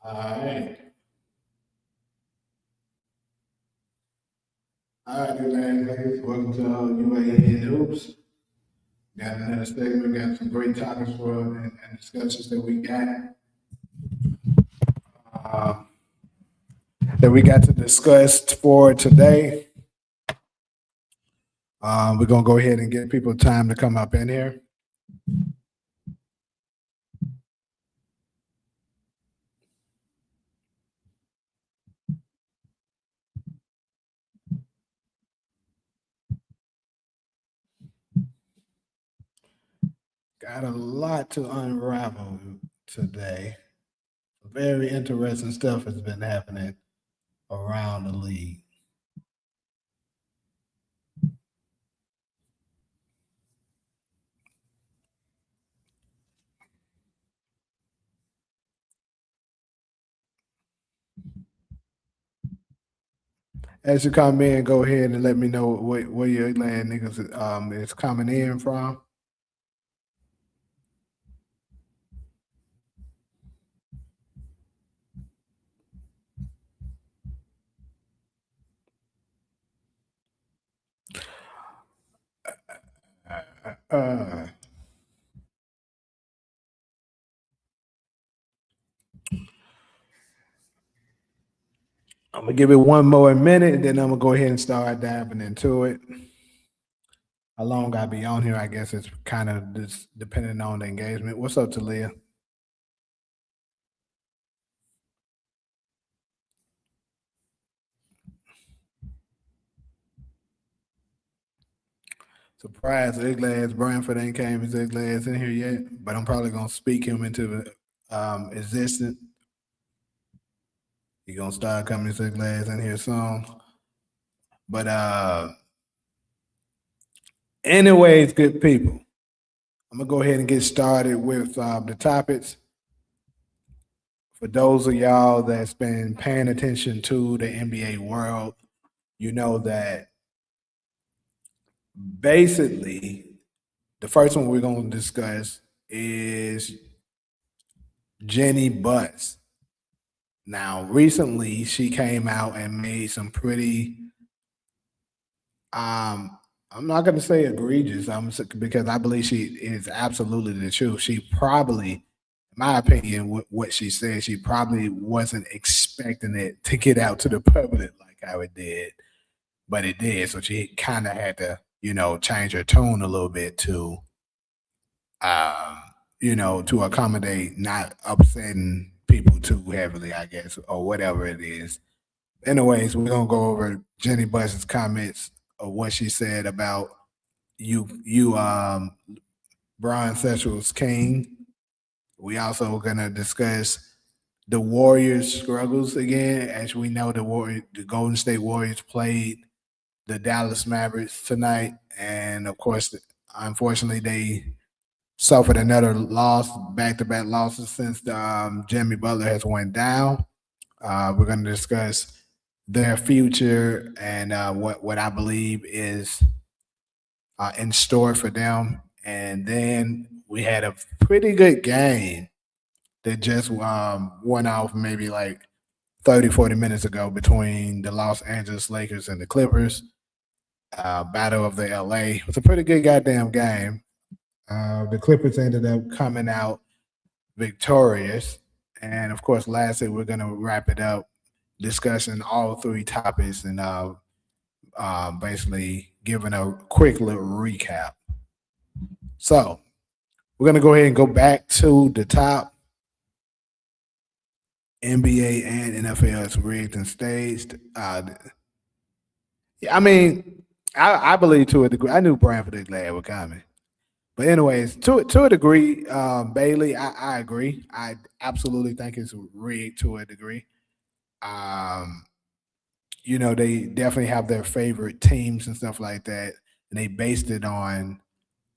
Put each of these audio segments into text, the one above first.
Alright. Alright, ladies. Welcome to UAE News. Got another segment, got some great topics for and discussions uh, that we got to discuss for today. We're gonna go ahead and give people time to come up in here. Got a lot to unravel today. Very interesting stuff has been happening around the league. As you come in, go ahead and let me know where your land niggas is coming in from. I'm gonna give it one more minute, and then I'm gonna go ahead and start diving into it. How long I be on here? I guess it's kind of just depending on the engagement. What's up, Talia? Surprised UglyAzz Branford ain't came as UglyAzz in here yet, but I'm probably gonna speak him into existence. He gonna start coming as UglyAzz in here soon. But anyways, good people, I'm gonna go ahead and get started with the topics. For those of y'all that's been paying attention to the NBA world, you know that basically the first one we're going to discuss is Jeanie Butts. Now, recently she came out and made some pretty I'm not going to say egregious because I believe she is absolutely the truth. She probably, in my opinion, what she said, she probably wasn't expecting it to get out to the public like how it did, but it did. So she kind of had to, change her tone a little bit to, to accommodate not upsetting people too heavily, I guess, or whatever it is. Anyways, we're gonna go over Jeanie Buss's comments of what she said about Brian Sexual's King. We also gonna discuss the Warriors' struggles again. As we know, the Golden State Warriors played the Dallas Mavericks tonight, and of course, unfortunately, they suffered another loss, back-to-back losses since Jimmy Butler has went down. We're going to discuss their future and what I believe is in store for them. And then we had a pretty good game that just went off maybe like 30, 40 minutes ago between the Los Angeles Lakers and the Clippers. Battle of the LA. It was a pretty good goddamn game. The Clippers ended up coming out victorious. And of course, lastly, we're going to wrap it up discussing all three topics and basically giving a quick little recap. So we're going to go ahead and go back to the top. NBA and NFL is rigged and staged. I mean, I believe to a degree. I knew Branford is glad with coming. But anyways, to a degree, Bailey, I agree. I absolutely think it's rigged to a degree. They definitely have their favorite teams and stuff like that, and they based it on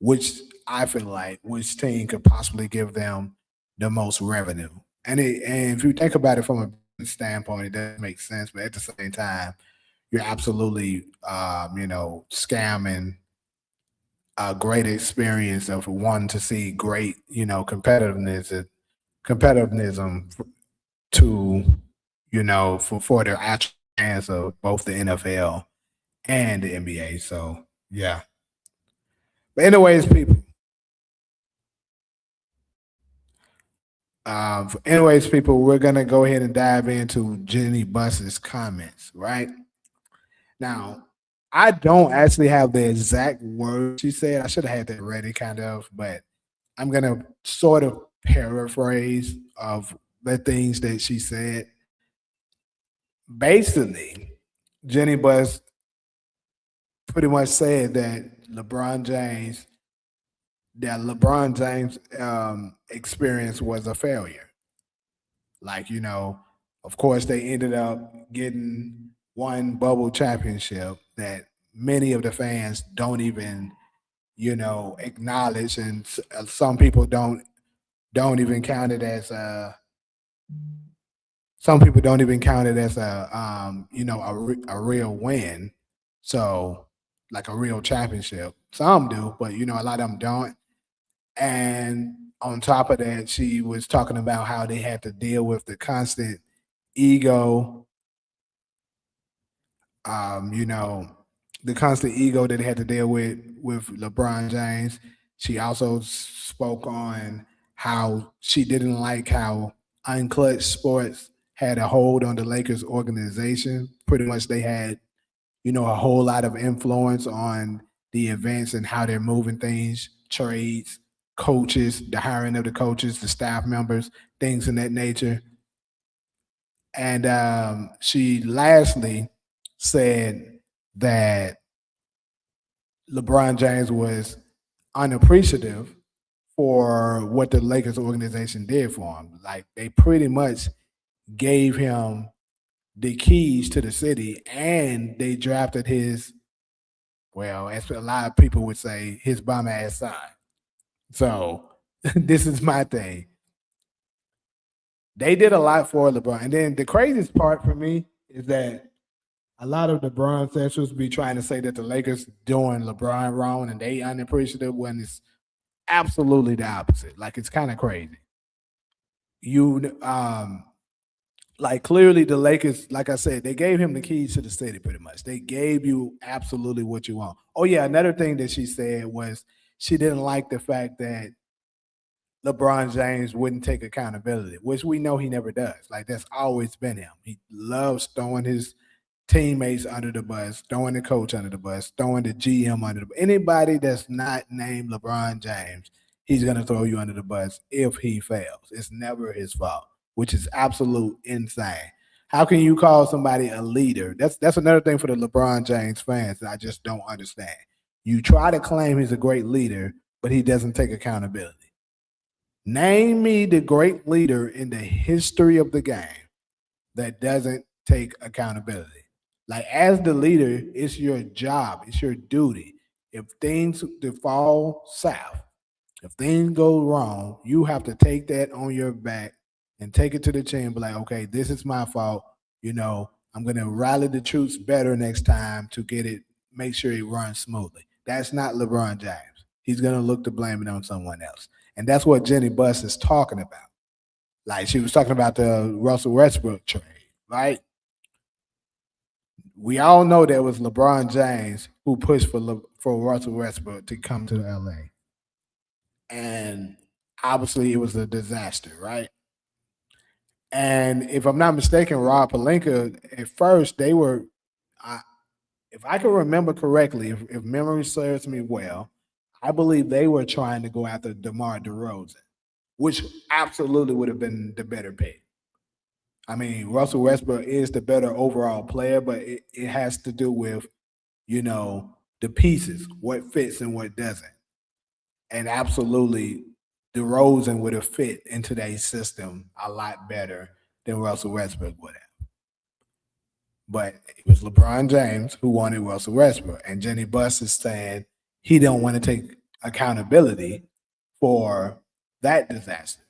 which I feel like which team could possibly give them the most revenue. And if you think about it from a business standpoint, it doesn't make sense. But at the same time, you're absolutely, scamming a great experience of one to see great, competitiveness, competitiveness to, for the actual fans of both the NFL and the NBA. So yeah. But anyways, people. We're gonna go ahead and dive into Jeanie Buss's comments. Right now, I don't actually have the exact words she said. I should have had that ready, kind of, but I'm gonna sort of paraphrase of the things that she said. Basically, Jeanie Buss pretty much said that LeBron James experience was a failure. Like, of course, they ended up getting one bubble championship that many of the fans don't even, acknowledge, and some people don't even count it as some people don't even count it as a real win. So, like a real championship. Some do, but a lot of them don't. And on top of that, she was talking about how they had to deal with the constant ego, um, you know, the constant ego that they had to deal with LeBron James. She also spoke on how she didn't like how Unclutch Sports had a hold on the Lakers organization. Pretty much they had, a whole lot of influence on the events and how they're moving things, trades, coaches, the hiring of the coaches, the staff members, things in that nature. And she lastly said that LeBron James was unappreciative for what the Lakers organization did for him. Like they pretty much gave him the keys to the city and they drafted his, well, as a lot of people would say, his bum ass son. So this is my thing. They did a lot for LeBron. And then the craziest part for me is that a lot of LeBron centrals be trying to say that the Lakers doing LeBron wrong and they unappreciative when it's absolutely the opposite. Like it's kind of crazy. You like clearly the Lakers, like I said, they gave him the keys to the city pretty much. They gave you absolutely what you want. Oh yeah, another thing that she said was she didn't like the fact that LeBron James wouldn't take accountability, which we know he never does. Like that's always been him. He loves throwing his teammates under the bus, throwing the coach under the bus, throwing the GM under the bus. Anybody that's not named LeBron James, he's gonna throw you under the bus if he fails. It's never his fault, which is absolute insane. How can you call somebody a leader? That's another thing for the LeBron James fans that I just don't understand. You try to claim he's a great leader, but he doesn't take accountability. Name me the great leader in the history of the game that doesn't take accountability. Like as the leader, it's your job, it's your duty. If things fall south, if things go wrong, you have to take that on your back and take it to the chin. Be like, okay, this is my fault. I'm gonna rally the troops better next time to get it, make sure it runs smoothly. That's not LeBron James. He's gonna look to blame it on someone else. And that's what Jeanie Buss is talking about. Like she was talking about the Russell Westbrook trade, right? We all know that it was LeBron James who pushed for Russell Westbrook to come to LA. And obviously it was a disaster, right? And if I'm not mistaken, Rob Pelinka, at first they were, I, if I can remember correctly, if memory serves me well, I believe they were trying to go after DeMar DeRozan, which absolutely would have been the better pick. I mean, Russell Westbrook is the better overall player, but it has to do with, the pieces, what fits and what doesn't. And absolutely, DeRozan would have fit into today's system a lot better than Russell Westbrook would have. But it was LeBron James who wanted Russell Westbrook. And Jeanie Buss is saying he don't want to take accountability for that disaster.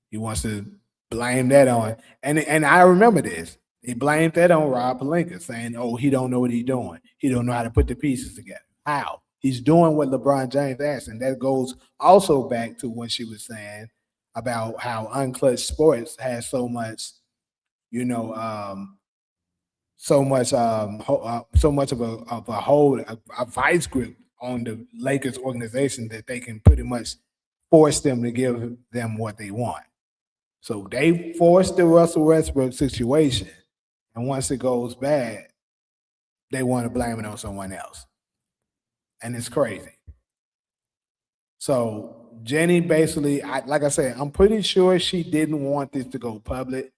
He wants to blame that on, and I remember this. He blamed that on Rob Pelinka, saying, "Oh, he don't know what he's doing. He don't know how to put the pieces together." How? He's doing what LeBron James asked, and that goes also back to what she was saying about how Unclutch Sports has so much. so much of a hold, a vice grip on the Lakers organization that they can pretty much force them to give them what they want. So they forced the Russell Westbrook situation, and once it goes bad, they want to blame it on someone else, and it's crazy. So Jenny basically, like I said, I'm pretty sure she didn't want this to go public,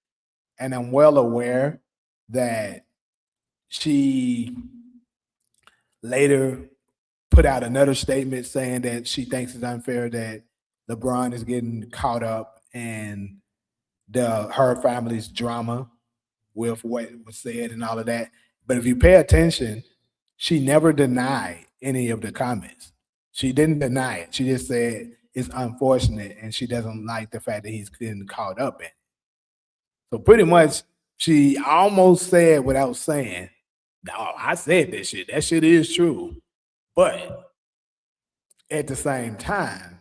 and I'm well aware that she later put out another statement saying that she thinks it's unfair that LeBron is getting caught up in her family's drama with what was said and all of that. But if you pay attention, she never denied any of the comments. She didn't deny it. She just said it's unfortunate and she doesn't like the fact that he's getting caught up in it. So pretty much she almost said without saying, no, I said that shit. That shit is true. But at the same time,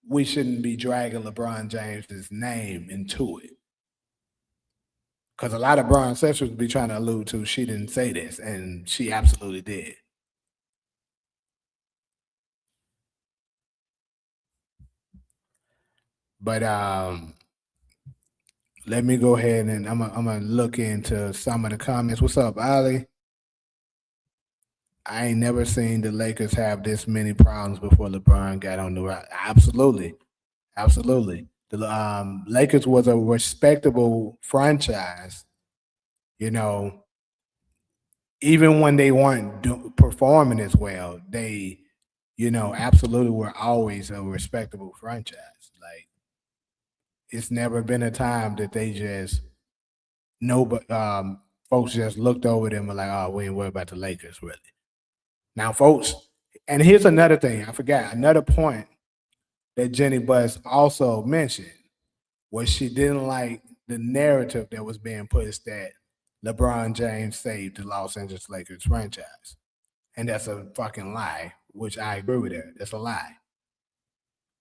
we shouldn't be dragging LeBron James's name into it. Because a lot of Bron Sexers be trying to allude to she didn't say this, and she absolutely did. But let me go ahead and I'm gonna look into some of the comments. What's up, Ali? I ain't never seen the Lakers have this many problems before LeBron got on the roster. Absolutely. The Lakers was a respectable franchise, even when they weren't performing as well, they, absolutely were always a respectable franchise. Like, it's never been a time that they just folks just looked over them and like, oh, we ain't worried about the Lakers really. Now, folks, and here's another thing I forgot. Another point that Jenny Buss also mentioned was she didn't like the narrative that was being pushed that LeBron James saved the Los Angeles Lakers franchise. And that's a fucking lie, which I agree with that. That's a lie.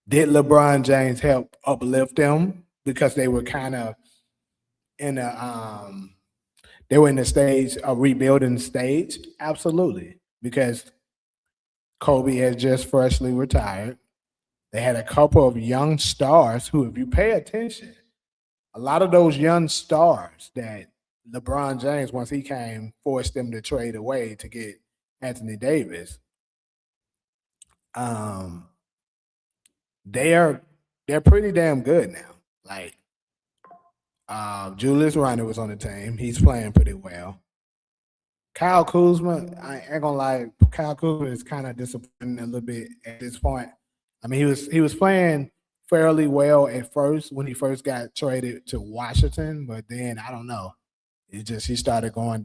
Did LeBron James help uplift them because they were kind of in the stage, a rebuilding stage? Absolutely. Because Kobe had just freshly retired. They had a couple of young stars who, if you pay attention, a lot of those young stars that LeBron James, once he came, forced them to trade away to get Anthony Davis. They're pretty damn good now. Like Julius Randle was on the team. He's playing pretty well. Kyle Kuzma, I ain't gonna lie, Kyle Kuzma is kind of disappointing a little bit at this point. I mean, he was playing fairly well at first when he first got traded to Washington, but then I don't know. It just he started going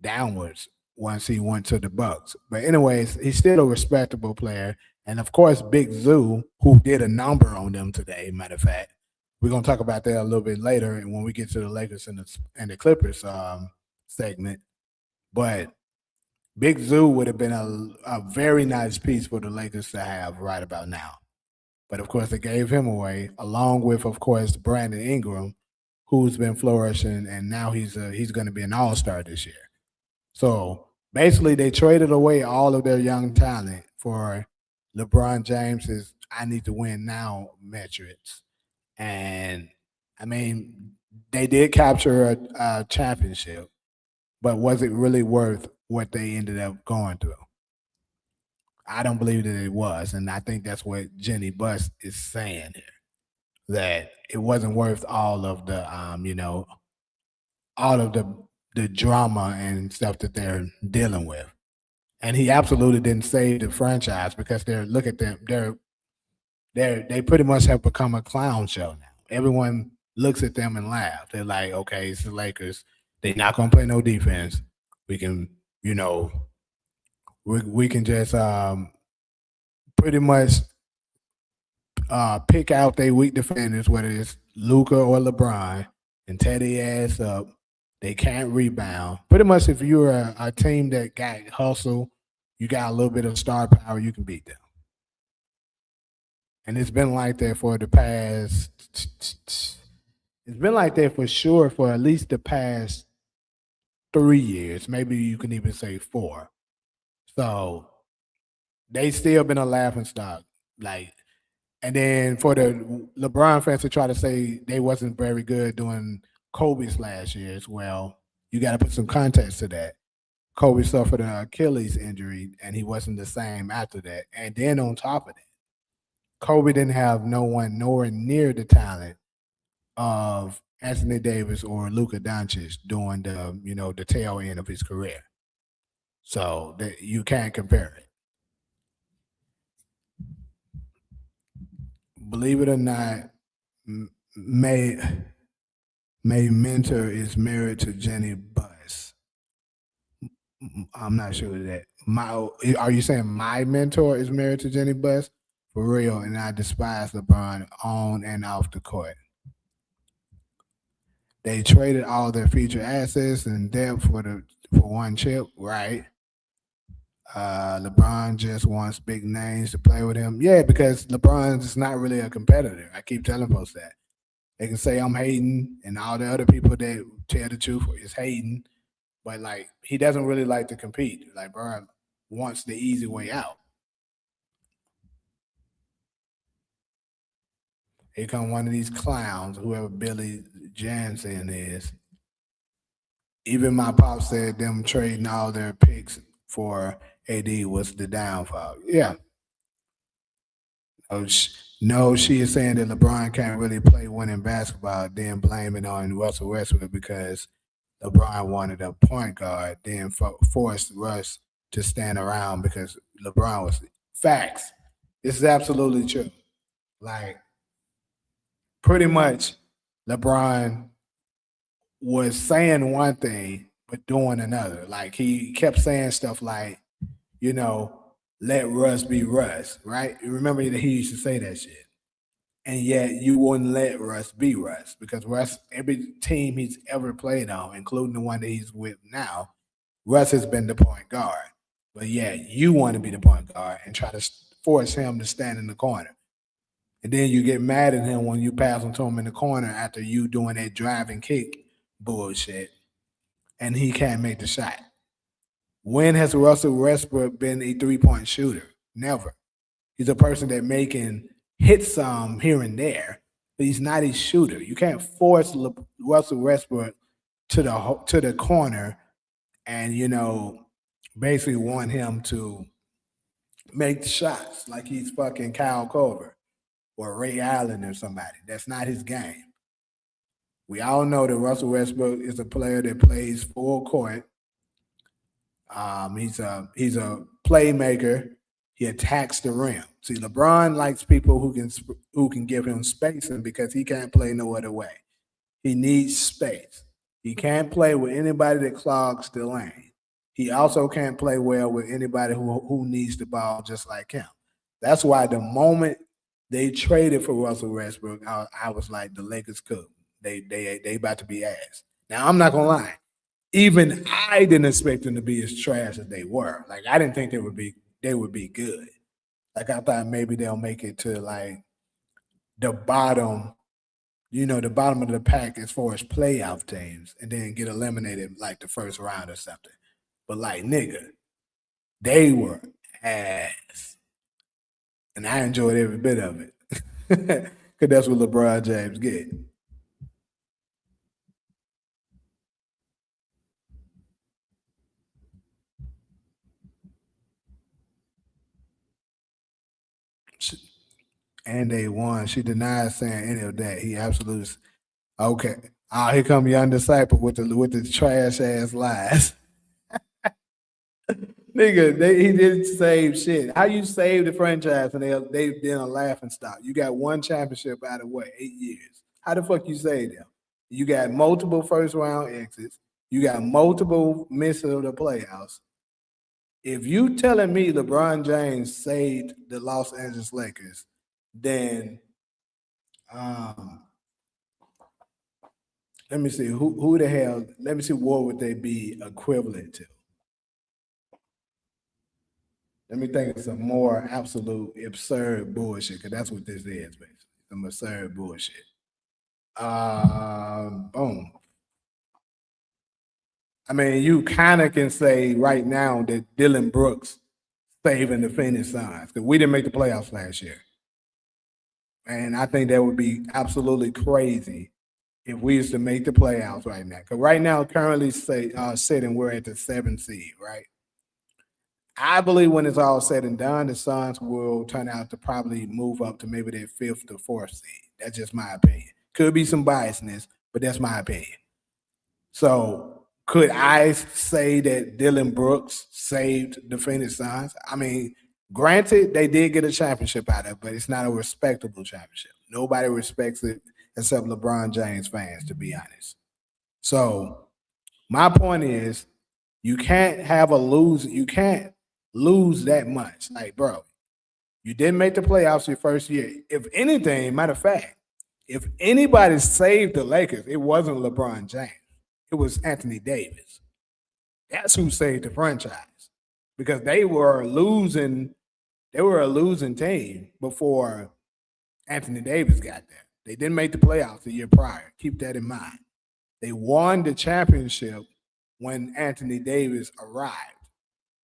downwards once he went to the Bucks. But anyways, he's still a respectable player. And of course, Big Zoo, who did a number on them today, matter of fact. We're gonna talk about that a little bit later and when we get to the Lakers and the Clippers segment. But Big Zoo would have been a very nice piece for the Lakers to have right about now. But of course, they gave him away, along with, of course, Brandon Ingram, who's been flourishing, and now he's going to be an all-star this year. So basically, they traded away all of their young talent for LeBron James's "I need to win now" metrics, and I mean, they did capture a championship, but was it really worth what they ended up going through? I don't believe that it was, and I think that's what Jenny Buss is saying here, that it wasn't worth all of the all of the drama and stuff that they're dealing with. And he absolutely didn't save the franchise because look at them, they pretty much have become a clown show now. Everyone looks at them and laughs. They're like, okay, it's the Lakers. They're not gonna play no defense. We can, we can just pretty much pick out their weak defenders, whether it's Luka or LeBron, and tear their ass up. They can't rebound. Pretty much, if you're a team that got hustle, you got a little bit of star power, you can beat them. And it's been like that for the past. It's been like that for sure for at least the past 3 years. Maybe you can even say 4. So they still been a laughing stock. Like, and then for the LeBron fans to try to say they wasn't very good during Kobe's last year as well, you got to put some context to that. Kobe suffered an Achilles injury, and he wasn't the same after that. And then on top of that, Kobe didn't have no one nowhere near the talent of Anthony Davis or Luka Doncic during the tail end of his career. So that you can't compare it. Believe it or not, May Mentor is married to Jeanie Buss. I'm not sure of that. Are you saying my mentor is married to Jeanie Buss? For real, and I despise LeBron on and off the court. They traded all their future assets and depth for one chip, right? LeBron just wants big names to play with him. Yeah, because LeBron is not really a competitor. I keep telling folks that. They can say I'm hating, and all the other people that tell the truth is hating, but like he doesn't really like to compete. Like Brian wants the easy way out. Here come one of these clowns, whoever Billy Jansen is. Even my pop said them trading all their picks for AD was the downfall. Yeah. No, she is saying that LeBron can't really play winning basketball, then blame it on Russell Westbrook because LeBron wanted a point guard, then forced Russ to stand around because LeBron was facts. This is absolutely true. Like, pretty much, LeBron was saying one thing but doing another. Like he kept saying stuff like, let Russ be Russ, right? You remember that he used to say that shit. And yet you wouldn't let Russ be Russ because Russ, every team he's ever played on, including the one that he's with now, Russ has been the point guard. But yeah, you want to be the point guard and try to force him to stand in the corner. And then you get mad at him when you pass him to him in the corner after you doing that driving kick bullshit and he can't make the shot. When has Russell Westbrook been a 3-point shooter? Never. He's a person that making hit some here and there, but he's not a shooter. You can't force Russell Westbrook to the corner and basically want him to make the shots like he's fucking Kyle Korver or Ray Allen or somebody. That's not his game. We all know that Russell Westbrook is a player that plays full court. He's a playmaker. He attacks the rim. See, LeBron likes people who can give him spacing because he can't play no other way. He needs space. He can't play with anybody that clogs the lane. He also can't play well with anybody who needs the ball just like him. That's why the moment they traded for Russell Westbrook, I was like, the Lakers cooked. They about to be ass. Now I'm not gonna lie. Even I didn't expect them to be as trash as they were. Like I didn't think they would be good. Like I thought maybe they'll make it to like the bottom, the bottom of the pack as far as playoff teams, and then get eliminated like the first round or something. But like nigga, they were ass, and I enjoyed every bit of it. Cause that's what LeBron James get. And they won. She denied saying any of that. He absolutely okay. Here come young disciple with the trash ass lies. Nigga, he didn't save shit. How you save the franchise and they been a laughing stock? You got one championship out of what, 8 years? How the fuck you save them? You got multiple first round exits. You got multiple misses of the playoffs. If you telling me LeBron James saved the Los Angeles Lakers, then um, let me see who the hell. Let me see what would they be equivalent to. Let me think of some more absolute absurd bullshit because that's what this is basically some absurd bullshit. Boom. I mean, you kind of can say right now that Dylan Brooks saving the Phoenix Suns because we didn't make the playoffs last year. And I think that would be absolutely crazy if we used to make the playoffs right now. Because right now, currently sitting, we're at the 7th seed, right? I believe when it's all said and done, the Suns will turn out to probably move up to maybe their 5th or 4th seed. That's just my opinion. Could be some biasness, but that's my opinion. So could I say that Dylan Brooks saved the Phoenix Suns? I mean, granted, they did get a championship out of it, but it's not a respectable championship. Nobody respects it except LeBron James fans, to be honest. So my point is, you can't lose that much. Like, bro, you didn't make the playoffs your first year. If anything, matter of fact, if anybody saved the Lakers, it wasn't LeBron James. It was Anthony Davis. That's who saved the franchise because they were losing. They were a losing team before Anthony Davis got there. They didn't make the playoffs the year prior. Keep that in mind. They won the championship when Anthony Davis arrived.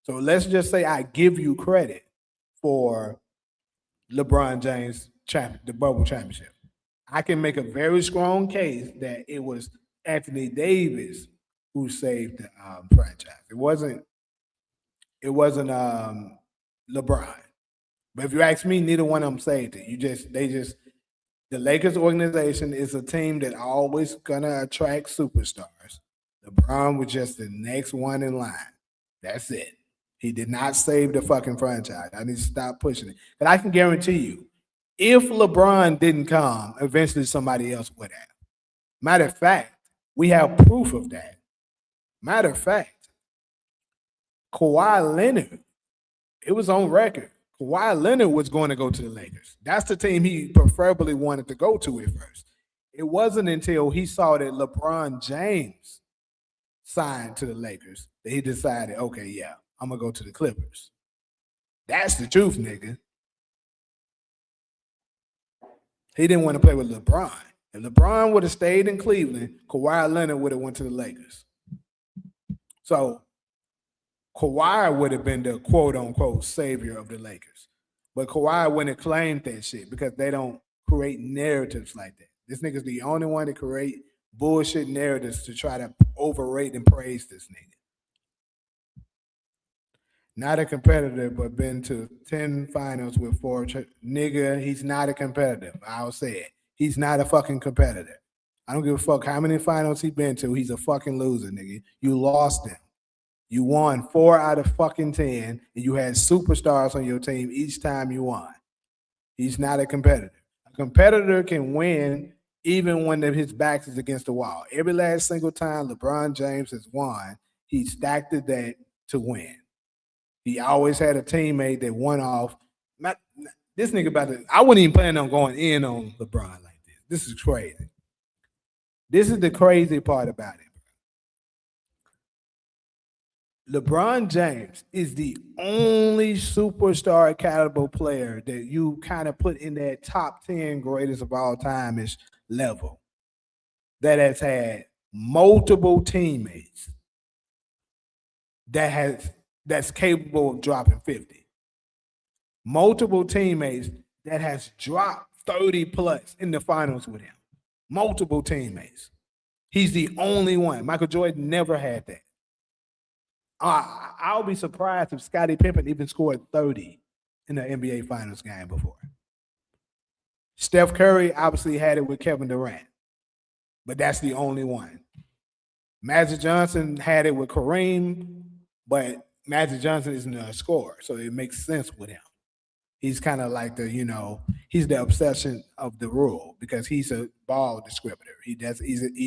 So let's just say I give you credit for LeBron James the bubble championship. I can make a very strong case that it was Anthony Davis who saved the franchise. It wasn't. It wasn't LeBron. But if you ask me, neither one of them saved it. The Lakers organization is a team that always gonna attract superstars. LeBron was just the next one in line. That's it. He did not save the fucking franchise. I need to stop pushing it. But I can guarantee you, if LeBron didn't come, eventually somebody else would have. Matter of fact, we have proof of that. Matter of fact, Kawhi Leonard, it was on record. Kawhi Leonard was going to go to the Lakers. That's the team he preferably wanted to go to at first. It wasn't until he saw that LeBron James signed to the Lakers that he decided, okay, yeah, I'm going to go to the Clippers. That's the truth, nigga. He didn't want to play with LeBron. If LeBron would have stayed in Cleveland, Kawhi Leonard would have went to the Lakers. So Kawhi would have been the quote-unquote savior of the Lakers. But Kawhi wouldn't have claimed that shit because they don't create narratives like that. This nigga's the only one to create bullshit narratives to try to overrate and praise this nigga. Not a competitor, but been to 10 finals with 4. Nigga, he's not a competitor. I'll say it. He's not a fucking competitor. I don't give a fuck how many finals he's been to. He's a fucking loser, nigga. You lost him. You won 4 out of fucking 10, and you had superstars on your team each time you won. He's not a competitor. A competitor can win even when his back is against the wall. Every last single time LeBron James has won, he stacked the deck to win. He always had a teammate that won off. This nigga about to, I wouldn't even plan on going in on LeBron like this. This is crazy. This is the crazy part about it. LeBron James is the only superstar caliber player that you kind of put in that top 10 greatest of all time-ish level that has had multiple teammates that's capable of dropping 50. Multiple teammates that has dropped 30 plus in the finals with him. Multiple teammates. He's the only one. Michael Jordan never had that. I'll be surprised if Scottie Pippen even scored 30 in the NBA Finals game before. Steph Curry obviously had it with Kevin Durant, but that's the only one. Magic Johnson had it with Kareem, but Magic Johnson isn't a scorer, so it makes sense with him. He's kind of like he's the obsession of the rule because he's a ball distributor. He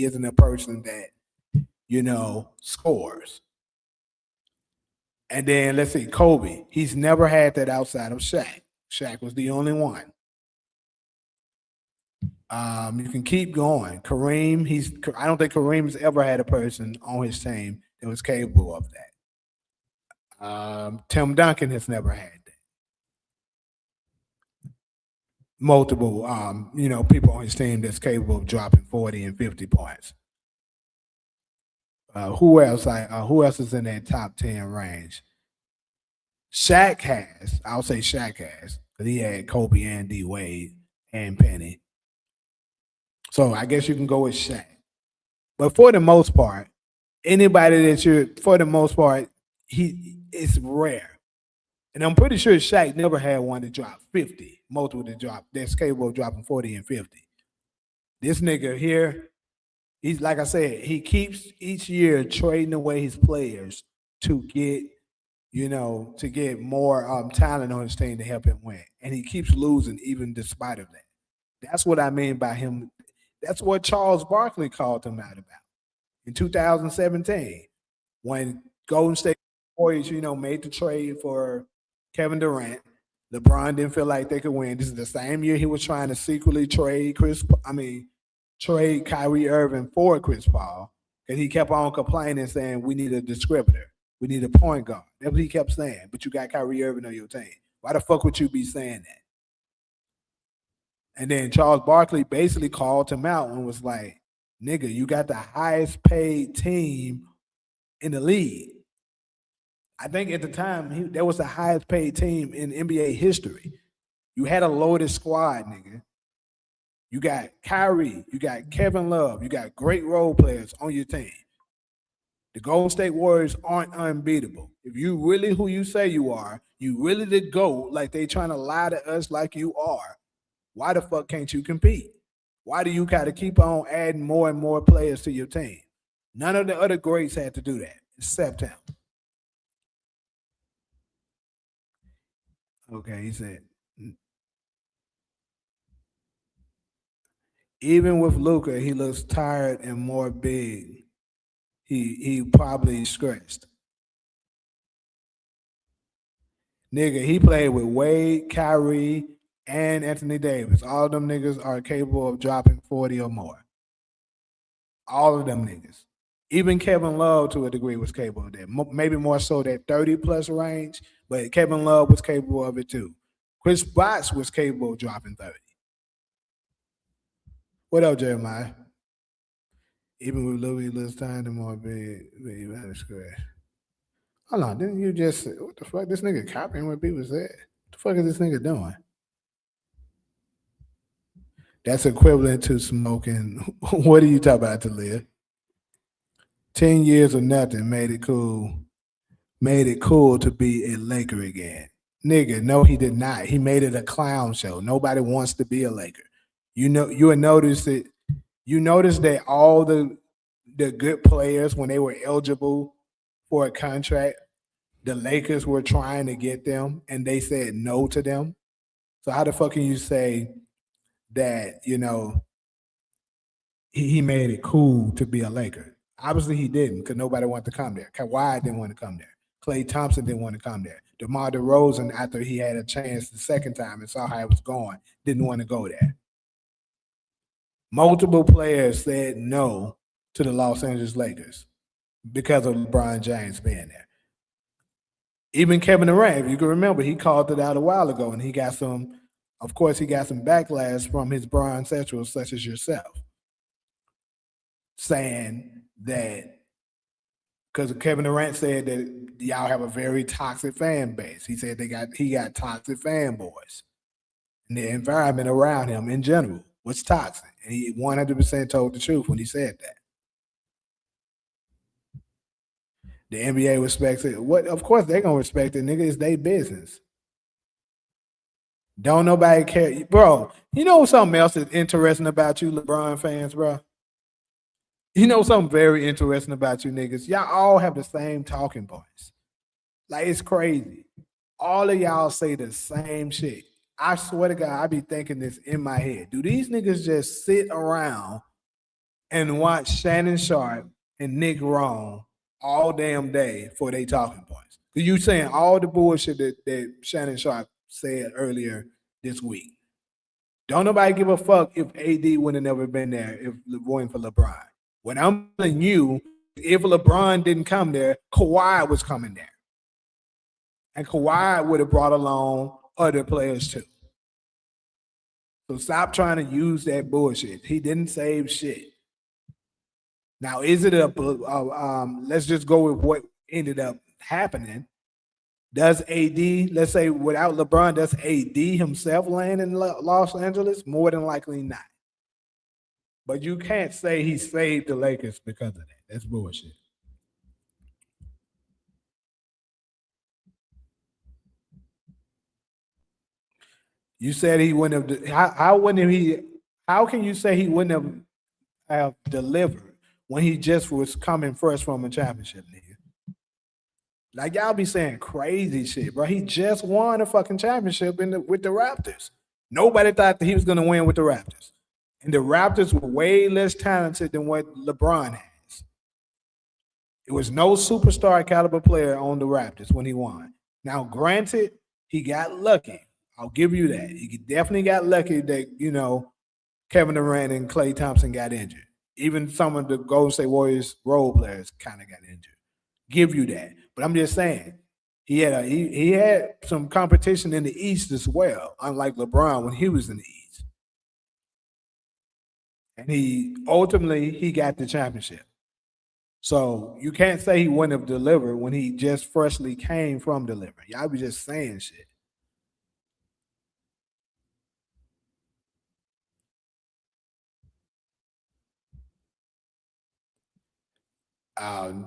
isn't a person that, scores. And then let's see, Kobe. He's never had that outside of Shaq. Shaq was the only one. You can keep going. Kareem, I don't think Kareem's ever had a person on his team that was capable of that. Tim Duncan has never had multiple, people on his team that's capable of dropping 40 and 50 points. Who else? Who else is in that top 10 range? Shaq has. I'll say Shaq has, because he had Kobe and D Wade and Penny. So I guess you can go with Shaq. But for the most part, anybody for the most part, it's rare. And I'm pretty sure Shaq never had one to drop 50, multiple to drop that's capable of dropping 40 and 50. This nigga here, he's like I said, he keeps each year trading away his players to get, to get more talent on his team to help him win. And he keeps losing even despite of that. That's what I mean by him. That's what Charles Barkley called him out about in 2017 when Golden State Warriors, made the trade for Kevin Durant. LeBron didn't feel like they could win. This is the same year he was trying to secretly trade Kyrie Irving for Chris Paul. And he kept on complaining, saying, we need a distributor. We need a point guard. That's what he kept saying. But you got Kyrie Irving on your team. Why the fuck would you be saying that? And then Charles Barkley basically called him out and was like, nigga, you got the highest paid team in the league. I think at the time, that was the highest paid team in NBA history. You had a loaded squad, nigga. You got Kyrie, you got Kevin Love, you got great role players on your team. The Golden State Warriors aren't unbeatable. If you really who you say you are, you really the GOAT, like they trying to lie to us like you are, why the fuck can't you compete? Why do you gotta keep on adding more and more players to your team? None of the other greats had to do that, except him. Okay, he said, even with Luka, he looks tired and more big. He probably stressed. Nigga, he played with Wade, Kyrie, and Anthony Davis. All of them niggas are capable of dropping 40 or more. All of them niggas. Even Kevin Love, to a degree, was capable of that. Maybe more so that 30-plus range, but Kevin Love was capable of it too. Chris Bosh was capable of dropping 30. What up, Jeremiah? Even with Louis, less time to more big, scratch. Hold on, didn't you just say, what the fuck? This nigga copying what people said. What the fuck is this nigga doing? That's equivalent to smoking. What are you talking about, to live? 10 years of nothing made it cool. Made it cool to be a Laker again. Nigga, no, he did not. He made it a clown show. Nobody wants to be a Laker. You would notice it. You notice that all the good players, when they were eligible for a contract, the Lakers were trying to get them and they said no to them. So how the fuck can you say that, he made it cool to be a Laker? Obviously he didn't, because nobody wanted to come there. Kawhi didn't want to come there. Klay Thompson didn't want to come there. DeMar DeRozan, after he had a chance the second time and saw how it was going, didn't want to go there. Multiple players said no to the Los Angeles Lakers because of LeBron James being there. Even Kevin Durant, if you can remember, he called it out a while ago, and he got some backlash from his bronsexuals such as yourself, saying that, because Kevin Durant said that y'all have a very toxic fan base. He said he got toxic fanboys. And the environment around him in general was toxic. And he 100% told the truth when he said that. The NBA respects it. What? Of course they're gonna respect it, nigga. It's their business. Don't nobody care, bro. You know something else that's interesting about you, LeBron fans, bro? You know something very interesting about you niggas? Y'all all have the same talking points. Like, it's crazy. All of y'all say the same shit. I swear to God, I be thinking this in my head. Do these niggas just sit around and watch Shannon Sharp and Nick Wrong all damn day for their talking points? Because you saying all the bullshit that Shannon Sharp said earlier this week. Don't nobody give a fuck if AD would have never been there if it wasn't for LeBron. What I'm telling you, if LeBron didn't come there, Kawhi was coming there. And Kawhi would have brought along other players too. So stop trying to use that bullshit. He didn't save shit. Now, is it let's just go with what ended up happening. Does AD, let's say without LeBron, does AD himself land in Los Angeles? More than likely not. But you can't say he saved the Lakers because of that. That's bullshit. You said he wouldn't have. How wouldn't he? How can you say he wouldn't have delivered when he just was coming first from a championship, nigga? Like y'all be saying crazy shit, bro. He just won a fucking championship with the Raptors. Nobody thought that he was going to win with the Raptors, and the Raptors were way less talented than what LeBron has. It was no superstar caliber player on the Raptors when he won. Now, granted, he got lucky. I'll give you that. He definitely got lucky that Kevin Durant and Klay Thompson got injured. Even some of the Golden State Warriors role players kind of got injured. Give you that. But I'm just saying, he had some competition in the East as well, unlike LeBron when he was in the East. And he ultimately got the championship. So you can't say he wouldn't have delivered when he just freshly came from delivering. Y'all be just saying shit.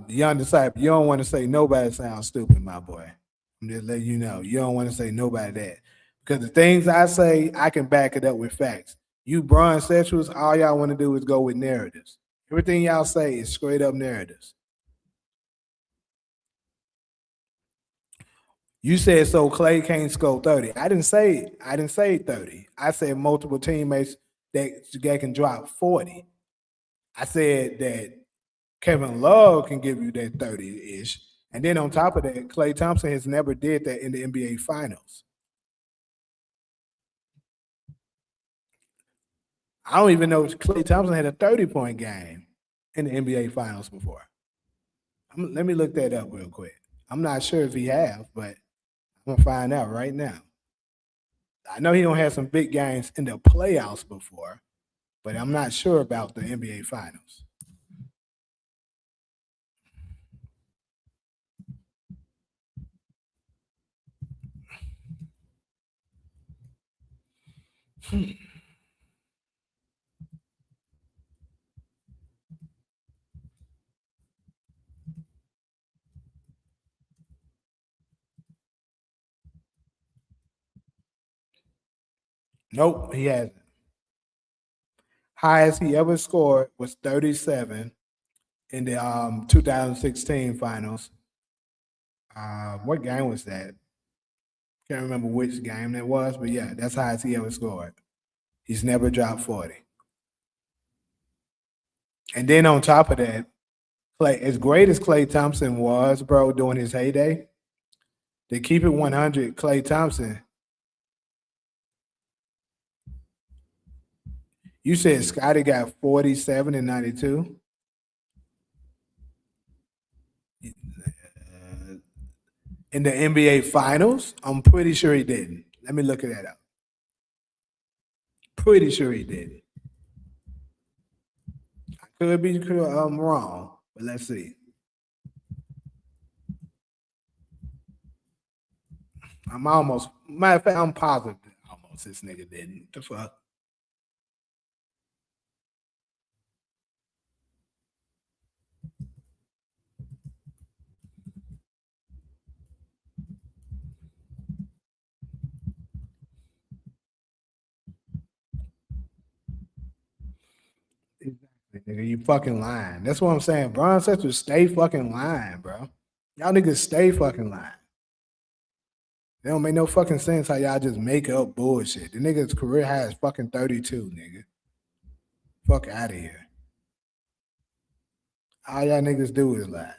Young disciple, you don't want to say nobody sounds stupid, my boy. I'm just letting you know. You don't want to say nobody that. Because the things I say, I can back it up with facts. You bronze sexuals, all y'all want to do is go with narratives. Everything y'all say is straight up narratives. You said so Klay can't score 30. I didn't say 30. I said multiple teammates that can drop 40. I said that Kevin Love can give you that 30-ish. And then on top of that, Klay Thompson has never did that in the NBA Finals. I don't even know if Klay Thompson had a 30-point game in the NBA Finals before. Let me look that up real quick. I'm not sure if he have, but I'm going to find out right now. I know he don't have some big games in the playoffs before, but I'm not sure about the NBA Finals. Nope, he hasn't. Highest he ever scored was 37 in the 2016 finals. What game was that? Can't remember which game that was, but yeah, that's highest he ever scored. He's never dropped 40. And then on top of that, as great as Klay Thompson was, bro, during his heyday, to keep it 100, Klay Thompson. You said Scotty got 47 and 92? In the NBA Finals? I'm pretty sure he didn't. Let me look at that up. Pretty sure he didn't. I could be wrong, but let's see. I'm almost, matter of fact, I'm positive almost this nigga didn't. The fuck? Exactly, nigga. You fucking lying. That's what I'm saying. Bron said to stay fucking lying, bro. Y'all niggas stay fucking lying. They don't make no fucking sense how y'all just make up bullshit. The nigga's career high is fucking 32, nigga. Fuck out of here. All y'all niggas do is lie.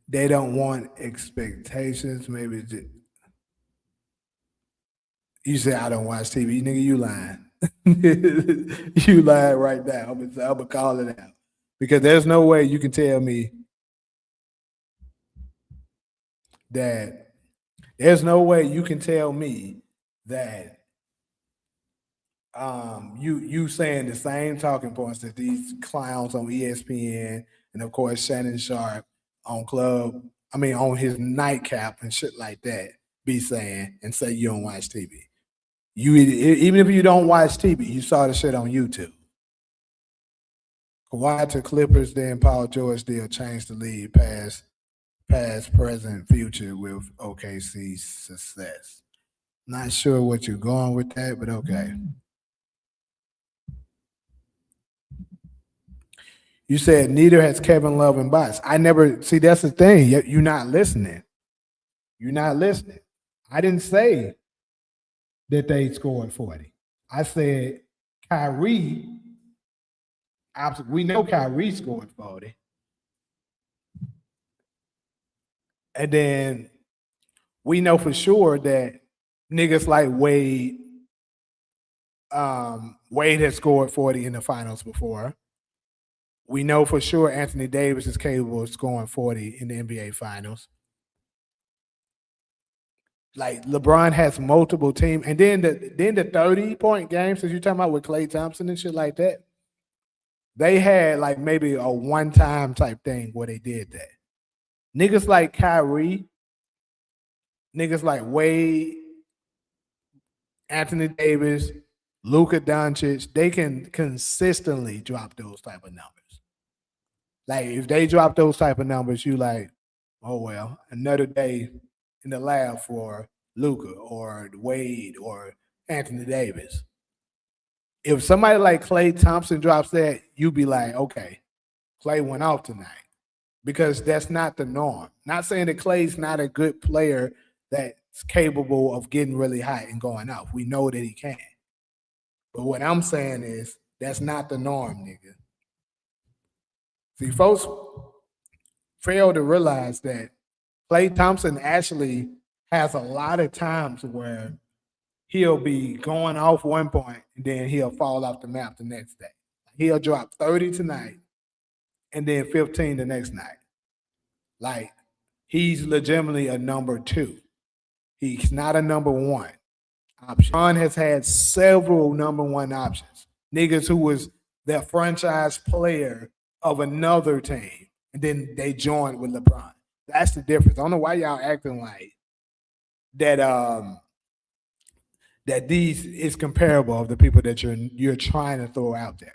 They don't want expectations. Maybe you say I don't watch TV, nigga. You lying. You lying right now. I'm gonna call it out because there's no way you can tell me that there's no way you can tell me that you saying the same talking points that these clowns on ESPN and of course Shannon Sharp on on his nightcap and shit like that be saying and say you don't watch TV. Even if you don't watch TV, you saw the shit on YouTube. Kawhi to Clippers, then Paul George deal changed the league past, present, future with OKC's success. Not sure what you're going with that, but okay. You said neither has Kevin Love and Bots. I never see. That's the thing. You're not listening. You're not listening. I didn't say that they scored 40. I said Kyrie. We know Kyrie scored 40, and then we know for sure that niggas like Wade. Wade has scored 40 in the finals before. We know for sure Anthony Davis is capable of scoring 40 in the NBA Finals. Like LeBron has multiple teams, and then the 30-point games that you're talking about with Klay Thompson and shit like that, they had like maybe a one-time type thing where they did that. Niggas like Kyrie, niggas like Wade, Anthony Davis, Luka Doncic, they can consistently drop those type of numbers. Like if they drop those type of numbers, you like, oh well, another day in the lab for Luka or Wade or Anthony Davis. If somebody like Klay Thompson drops that, you be like, okay, Klay went off tonight. Because that's not the norm. Not saying that Klay's not a good player that's capable of getting really hot and going off. We know that he can. But what I'm saying is that's not the norm, nigga. See, folks fail to realize that Klay Thompson actually has a lot of times where he'll be going off one point and then he'll fall off the map the next day. He'll drop 30 tonight and then 15 the next night. Like, he's legitimately a number 2. He's not a number 1 option. Ron has had several number 1 options. Niggas who was the franchise player of another team, and then they joined with LeBron. That's the difference. I don't know why y'all acting like that. That these is comparable of the people that you're trying to throw out there.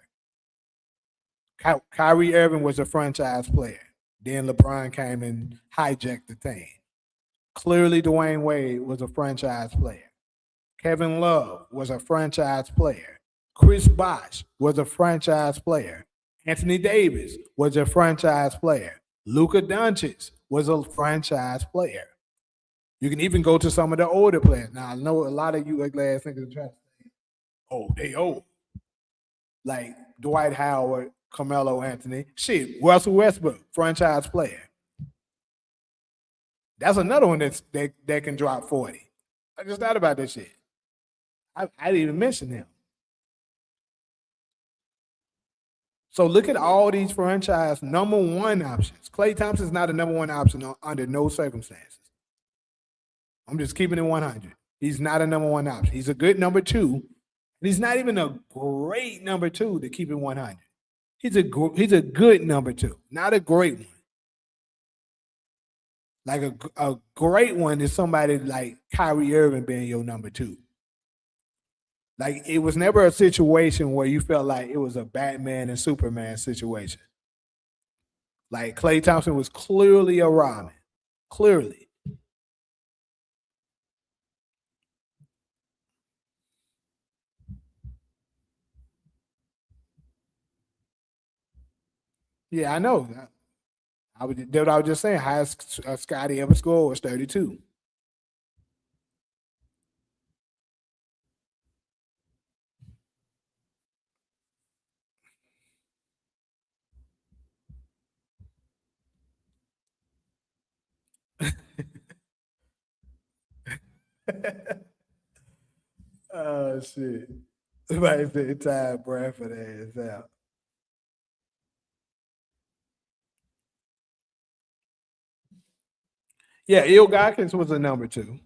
Kyrie Irving was a franchise player. Then LeBron came and hijacked the team. Clearly, Dwayne Wade was a franchise player. Kevin Love was a franchise player. Chris Bosh was a franchise player. Anthony Davis was a franchise player. Luka Doncic was a franchise player. You can even go to some of the older players. Now, I know a lot of you ugly ass niggas are trying to say, oh, they old. Like Dwight Howard, Carmelo Anthony. Shit, Russell Westbrook, franchise player. That's another one that can drop 40. I just thought about this shit. I didn't even mention him. So look at all these franchise number 1 options. Klay Thompson's not a number 1 option under no circumstances. I'm just keeping it 100. He's not a number 1 option. He's a good number 2. He's not even a great number 2 to keep it 100. He's a good number 2, not a great one. Like a great one is somebody like Kyrie Irving being your number 2. Like it was never a situation where you felt like it was a Batman and Superman situation. Like Klay Thompson was clearly a Robin. Clearly. Yeah, I know. That's what I was just saying. Highest Scotty ever scored was 32. Oh shit. Somebody said time Bradford ass out. Yeah, Ilgakis was a number 2.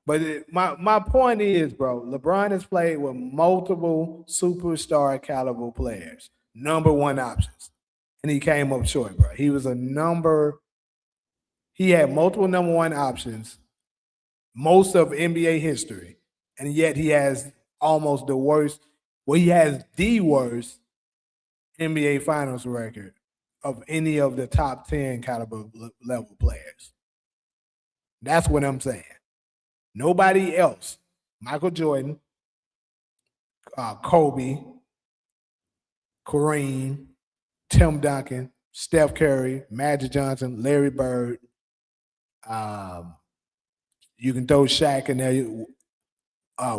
But my point is, bro, LeBron has played with multiple superstar caliber players, number 1 options, and he came up short, bro. He was a number. He had multiple number 1 options, most of NBA history, and yet he has almost the worst. Well, he has the worst NBA Finals record of any of the top 10 caliber level players. That's what I'm saying. Nobody else. Michael Jordan, Kobe, Kareem, Tim Duncan, Steph Curry, Magic Johnson, Larry Bird. You can throw Shaq in there,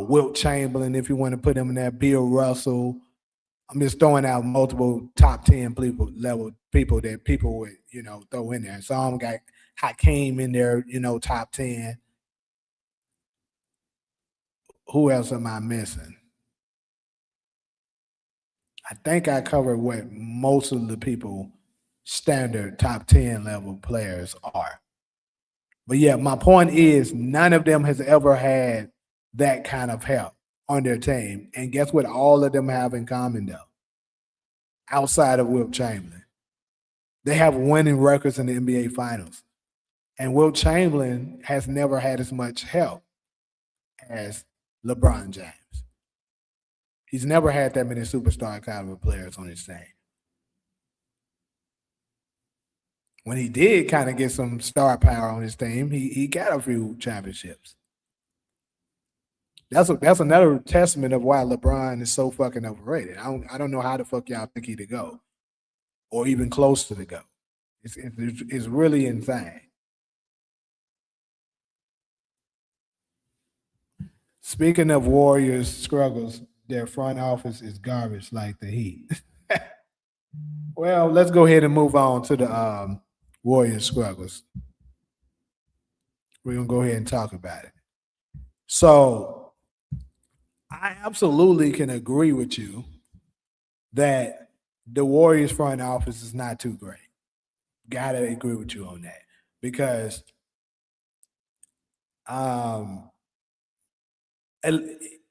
Wilt Chamberlain if you want to put him in there, Bill Russell. I'm just throwing out multiple top 10 level people that people would, throw in there. Some got Hakeem in there, top 10. Who else am I missing? I think I covered what most of the people standard top 10 level players are. But yeah, my point is none of them has ever had that kind of help on their team. And guess what all of them have in common though? Outside of Wilt Chamberlain. They have winning records in the NBA Finals. And Wilt Chamberlain has never had as much help as LeBron James. He's never had that many superstar caliber players on his team. When he did kind of get some star power on his team, he got a few championships. That's another testament of why LeBron is so fucking overrated. I don't know how the fuck y'all think he to go, or even close to the go. It's really insane. Speaking of Warriors struggles, their front office is garbage like the Heat. Well, let's go ahead and move on to the Warriors struggles. We're gonna go ahead and talk about it. So I absolutely can agree with you that the Warriors front office is not too great. Gotta agree with you on that because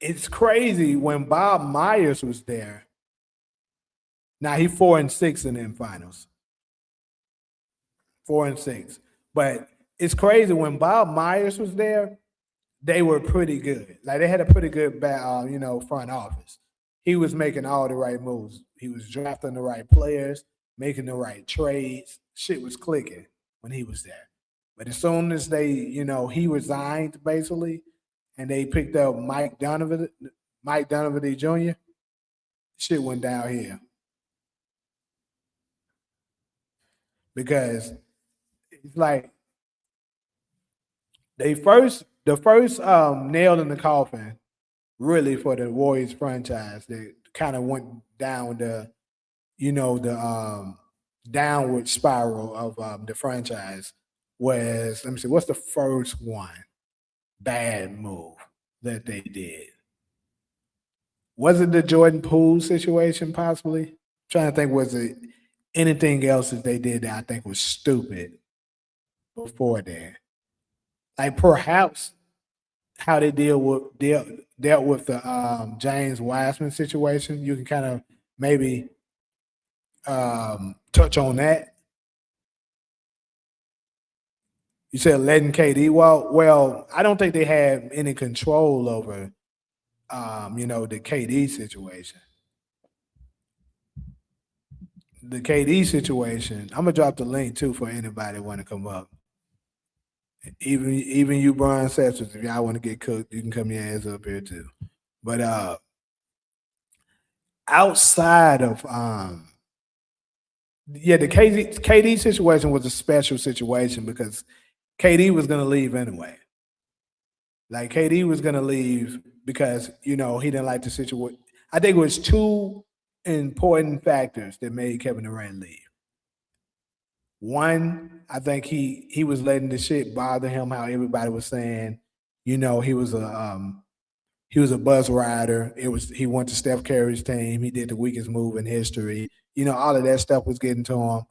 it's crazy when Bob Myers was there. Now he 4-6 in them finals. 4-6. But it's crazy when Bob Myers was there, they were pretty good. Like they had a pretty good front office. He was making all the right moves. He was drafting the right players, making the right trades. Shit was clicking when he was there. But as soon as he resigned basically, and they picked up Mike Donovan Jr., shit went downhill. Because it's like the first nail in the coffin, really, for the Warriors franchise that kind of went down the downward spiral of the franchise was, let me see, what's the first one bad move that they did? Was it the Jordan Poole situation possibly? I'm trying to think, was it anything else that they did that I think was stupid before that? Like perhaps how they dealt with the James Wiseman situation. You can kind of maybe touch on that. You said letting KD walk. Well, I don't think they had any control over the KD situation. The KD situation, I'm gonna drop the link too for anybody want to come up. Even you, Brian Sessions, if y'all want to get cooked, you can come your ass up here too. But outside of the KD situation was a special situation because KD was gonna leave anyway. Like KD was gonna leave because he didn't like the situation. I think it was two important factors that made Kevin Durant leave. One, I think he was letting the shit bother him. How everybody was saying, he was a bus rider. He went to Steph Curry's team. He did the weakest move in history. All of that stuff was getting to him.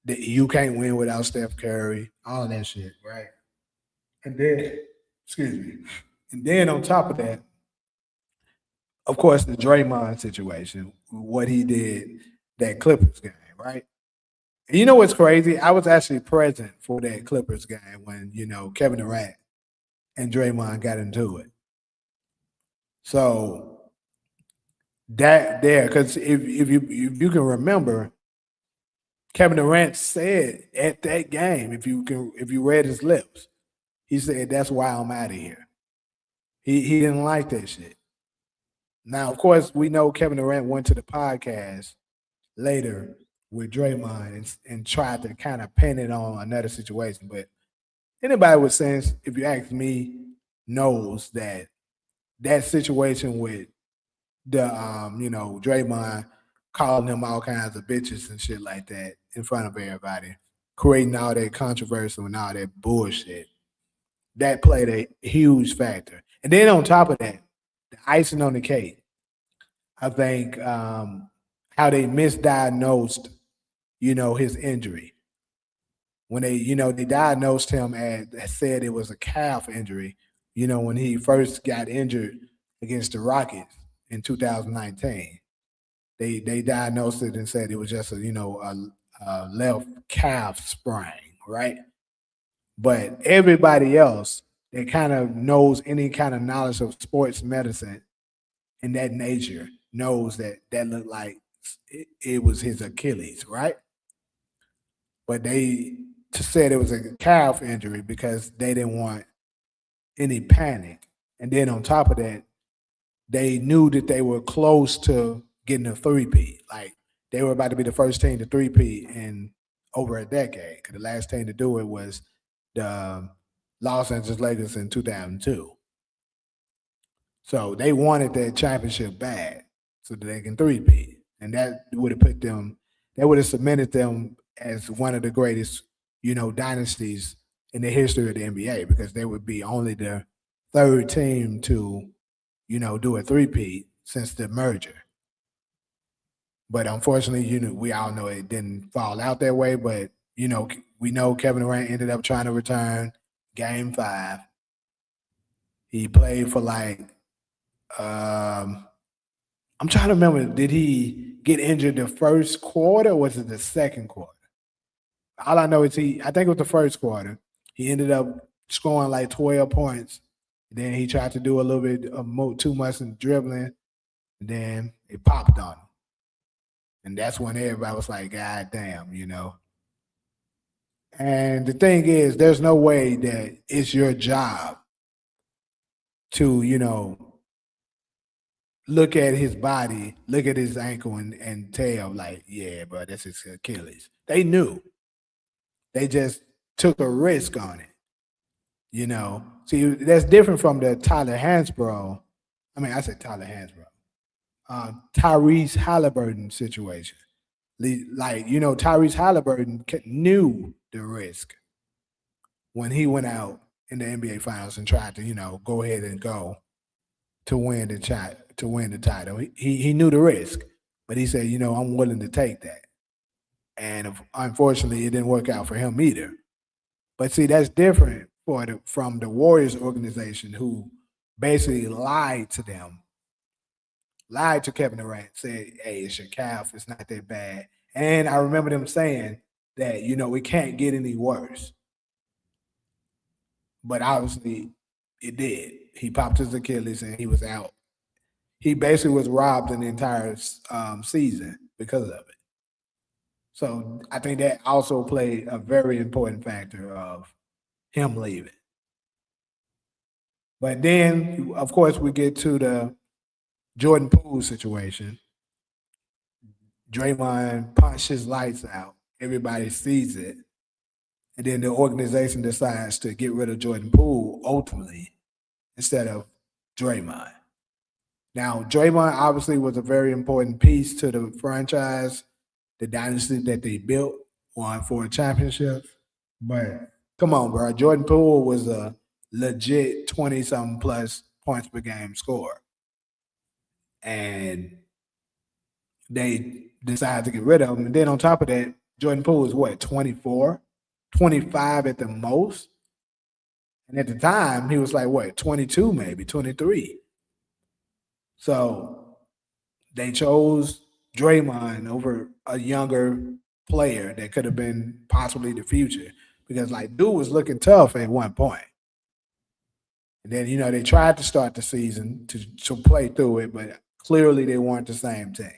You can't win without Steph Curry, all of that shit, right? And then, excuse me, and then on top of that, of course, the Draymond situation, what he did that Clippers game, right? And you know what's crazy? I was actually present for that Clippers game when Kevin Durant and Draymond got into it. So that there, because if you can remember, Kevin Durant said at that game, if you read his lips, he said, "That's why I'm out of here." He didn't like that shit. Now, of course, we know Kevin Durant went to the podcast later with Draymond and tried to kind of pin it on another situation. But anybody with sense, if you ask me, knows that that situation with the Draymond calling him all kinds of bitches and shit like that in front of everybody, creating all that controversy and all that bullshit. That played a huge factor. And then on top of that, the icing on the cake, I think how they misdiagnosed, his injury. When they diagnosed him and said it was a calf injury, when he first got injured against the Rockets in 2019. They diagnosed it and said it was just a left calf sprain, right? But everybody else that kind of knows any kind of knowledge of sports medicine in that nature knows that looked like it was his Achilles, right? But they said it was a calf injury because they didn't want any panic. And then on top of that, they knew that they were close to getting a three-peat. Like they were about to be the first team to three-peat in over a decade. Because the last team to do it was the Los Angeles Lakers in 2002. So they wanted that championship bad so that they can three-peat. And that would have cemented them as one of the greatest, dynasties in the history of the NBA because they would be only the third team to, do a three-peat since the merger. But unfortunately, we all know it didn't fall out that way. But, we know Kevin Durant ended up trying to return Game 5. He played for I'm trying to remember, did he get injured the first quarter or was it the second quarter? All I know is I think it was the first quarter. He ended up scoring like 12 points. Then he tried to do a little bit of too much in dribbling. And then it popped on him. And that's when everybody was like, God damn, And the thing is, there's no way that it's your job to, look at his body, look at his ankle and tell like, yeah, bro, that's his Achilles. They knew. They just took a risk on it. See, that's different from the Tyler Hansbrough. I mean, I said Tyler Hansbrough. Tyrese Halliburton situation. Tyrese Halliburton knew the risk when he went out in the NBA Finals and tried to, go ahead and go to win the title. He knew the risk, but he said, I'm willing to take that. And unfortunately, it didn't work out for him either. But see, that's different from the Warriors organization who basically lied to them, lied to Kevin Durant, said, hey, it's your calf, it's not that bad. And I remember them saying that, it can't get any worse. But obviously, it did. He popped his Achilles and he was out. He basically was robbed in the entire season because of it. So I think that also played a very important factor of him leaving. But then, of course, we get to the Jordan Poole situation. Draymond punched his lights out. Everybody sees it. And then the organization decides to get rid of Jordan Poole ultimately instead of Draymond. Now, Draymond obviously was a very important piece to the franchise, the dynasty that they built, won 4 championships. But come on, bro. Jordan Poole was a legit 20-something plus points per game scorer. And they decided to get rid of him. And then on top of that, Jordan Poole is what, 24, 25 at the most? And at the time, he was like, what, 22, maybe 23. So they chose Draymond over a younger player that could have been possibly the future because, like, dude was looking tough at one point. And then, they tried to start the season to play through it, but clearly they weren't the same team.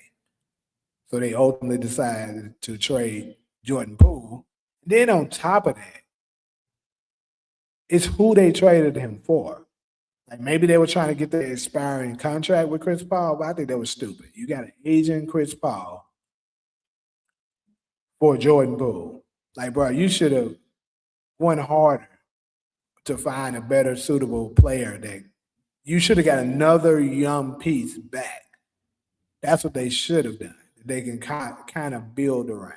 So they ultimately decided to trade Jordan Poole. Then on top of that, it's who they traded him for. Like maybe they were trying to get the expiring contract with Chris Paul, but I think that was stupid. You got an aging Chris Paul for Jordan Poole. Like, bro, you should have won harder to find a better suitable player that you should have got another young piece back. That's what they should have done. They can kind of build around.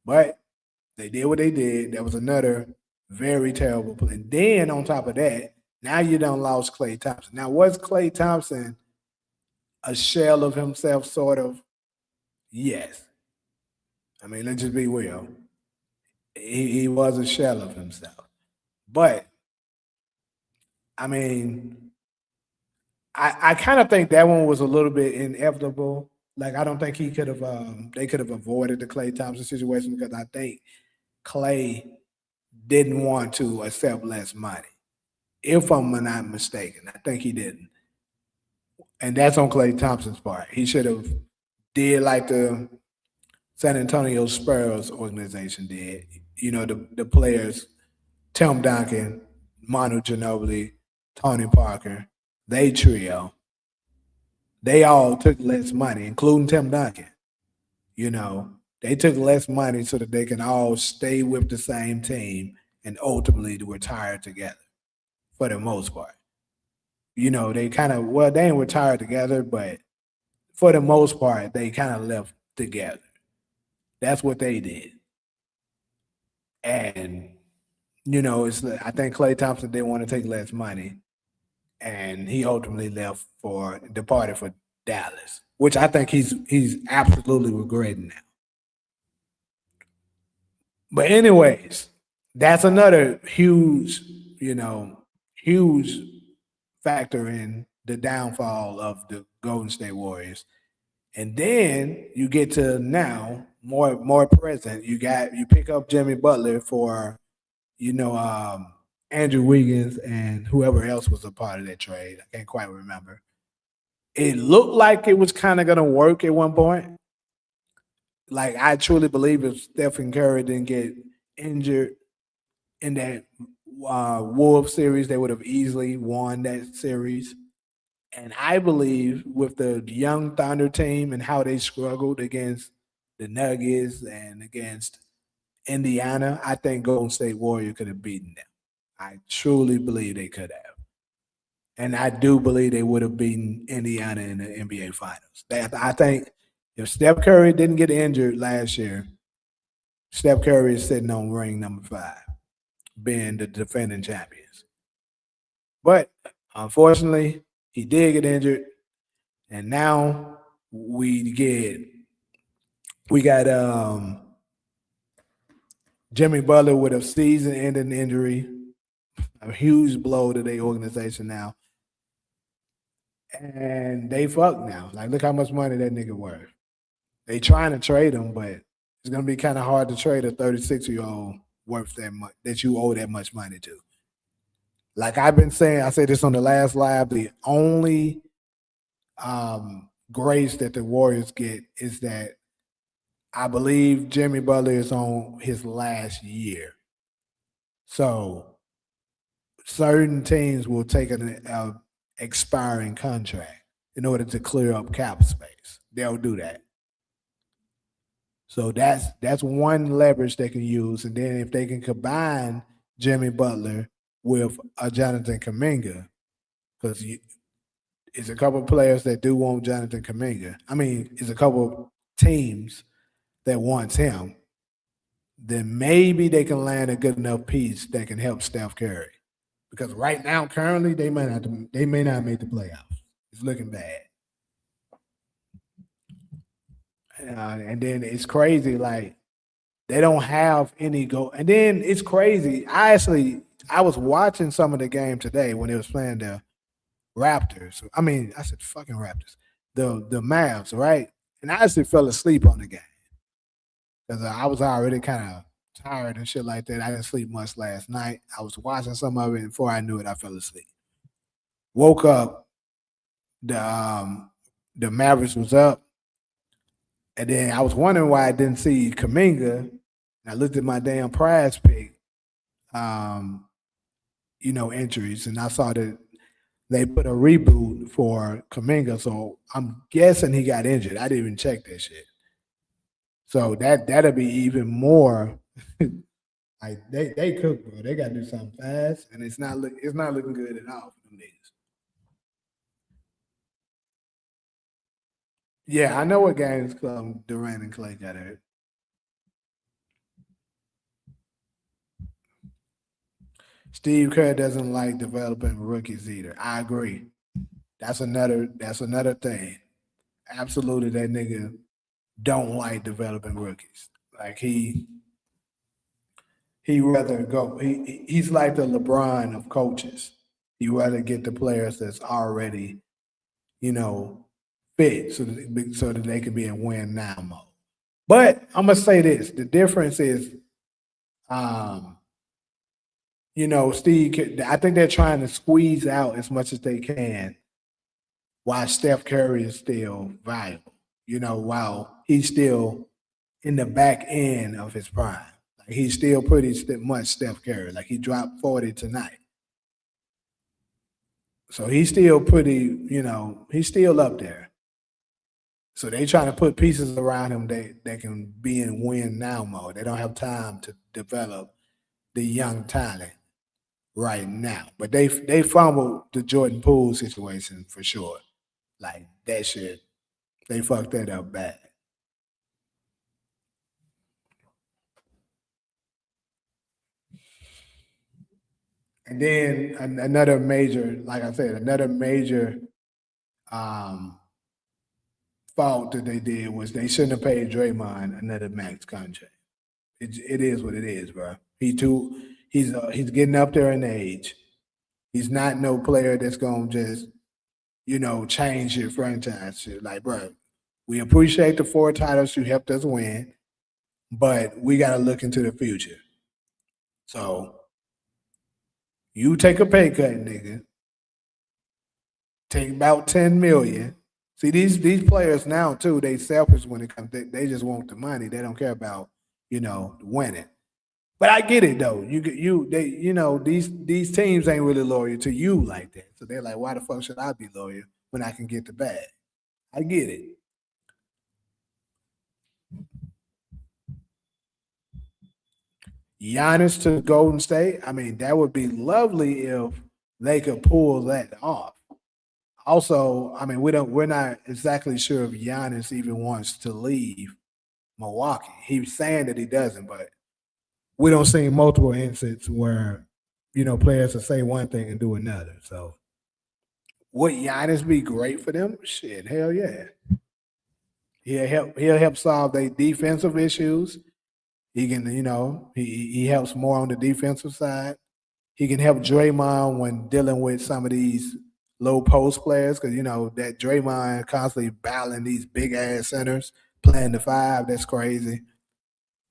But they did what they did. That was another very terrible play. And then on top of that, now you done lost Klay Thompson. Now, was Klay Thompson a shell of himself, sort of? Yes. I mean, let's just be real. He was a shell of himself. But, I mean, I kind of think that one was a little bit inevitable. Like, I don't think they could have avoided the Klay Thompson situation because I think Klay didn't want to accept less money. If I'm not mistaken, I think he didn't. And that's on Klay Thompson's part. He should have did like the San Antonio Spurs organization did. The players, Tim Duncan, Manu Ginobili, Tony Parker, they trio. They all took less money, including Tim Duncan. They took less money so that they can all stay with the same team and ultimately retire together for the most part. They kind of, well, they ain't retired together, but for the most part, they kind of left together. That's what they did. And, I think Klay Thompson didn't want to take less money. And he ultimately departed for Dallas, which I think he's absolutely regretting now. But anyways, that's another huge factor in the downfall of the Golden State Warriors. And then you get to now more present. You pick up Jimmy Butler for Andrew Wiggins and whoever else was a part of that trade. I can't quite remember. It looked like it was kind of going to work at one point. Like I truly believe if Stephen Curry didn't get injured in that Wolves series, they would have easily won that series. And I believe with the young Thunder team and how they struggled against the Nuggets and against Indiana, I think Golden State Warrior could have beaten them. I truly believe they could have. And I do believe they would have beaten Indiana in the NBA Finals. I think if Steph Curry didn't get injured last year, Steph Curry is sitting on ring number 5, being the defending champions. But unfortunately, he did get injured, and now we got Jimmy Butler with a season-ending injury, a huge blow to their organization now, and they fucked now. Like, look how much money that nigga worth. They trying to trade him, but it's gonna be kind of hard to trade a 36-year-old worth that much that you owe that much money to. Like I've been saying, I said this on the last live. The only grace that the Warriors get is that I believe Jimmy Butler is on his last year. So certain teams will take an expiring contract in order to clear up cap space. They'll do that. So that's one leverage they can use. And then if they can combine Jimmy Butler with a Jonathan Kuminga, because it's a couple of players that do want Jonathan Kuminga. I mean, it's a couple of teams that wants him. Then maybe they can land a good enough piece that can help Steph Curry. Because right now, currently, they may not make the playoffs. It's looking bad. And then it's crazy, like they don't have any go. And then it's crazy. I was watching some of the game today when they was playing the Raptors. I mean, I said fucking Raptors. The Mavs, right? And I actually fell asleep on the game because I was already kind of tired and shit like that. I didn't sleep much last night. I was watching some of it, and before I knew it, I fell asleep. Woke up, the um, the Mavericks was up, and then I was wondering why I didn't see Kaminga. And I looked at my damn prize pick, um, entries, and I saw that they put a reboot for Kaminga. So I'm guessing he got injured. I didn't even check that shit. So that'll be even more. Like they cook, bro. They got to do something fast, and it's not looking good at all for them niggas. Yeah, I know what games Durant and Clay got hurt. Steve Kerr doesn't like developing rookies either. I agree. That's another thing. Absolutely, that nigga don't like developing rookies. Like he rather go. He's like the LeBron of coaches. He rather get the players that's already you know fit so that they can be in win now mode. But I'm gonna say this: the difference is, um, Steve. I think they're trying to squeeze out as much as they can while Steph Curry is still viable. While he's still in the back end of his prime. Like he's still pretty much Steph Curry. Like he dropped 40 tonight. So he's still he's still up there. So they trying to put pieces around him that can be in win now mode. They don't have time to develop the young talent right now. But they fumbled the Jordan Poole situation for sure. Like that shit, they fucked that up bad. And then another major, like I said, another major um, fault that they did was they shouldn't have paid Draymond another max contract. It is what it is, bro. He's getting up there in age. He's not no player that's gonna just change your franchise. Shit. Like, bro, we appreciate the 4 titles you helped us win, but we gotta look into the future. So you take a pay cut, nigga. Take about 10 million. See these players now too. They selfish when it comes. They just want the money. They don't care about winning. But I get it though. These teams ain't really loyal to you like that. So they're like, why the fuck should I be loyal when I can get the bag? I get it. Giannis to Golden State. I mean, that would be lovely if they could pull that off. Also, I mean, we're not exactly sure if Giannis even wants to leave Milwaukee. He's saying that he doesn't, but we don't see multiple instances where players will say one thing and do another. So would Giannis be great for them? Shit, hell yeah. He'll help solve their defensive issues. He can, he helps more on the defensive side. He can help Draymond when dealing with some of these low post players because that Draymond constantly battling these big ass centers playing the five. That's crazy.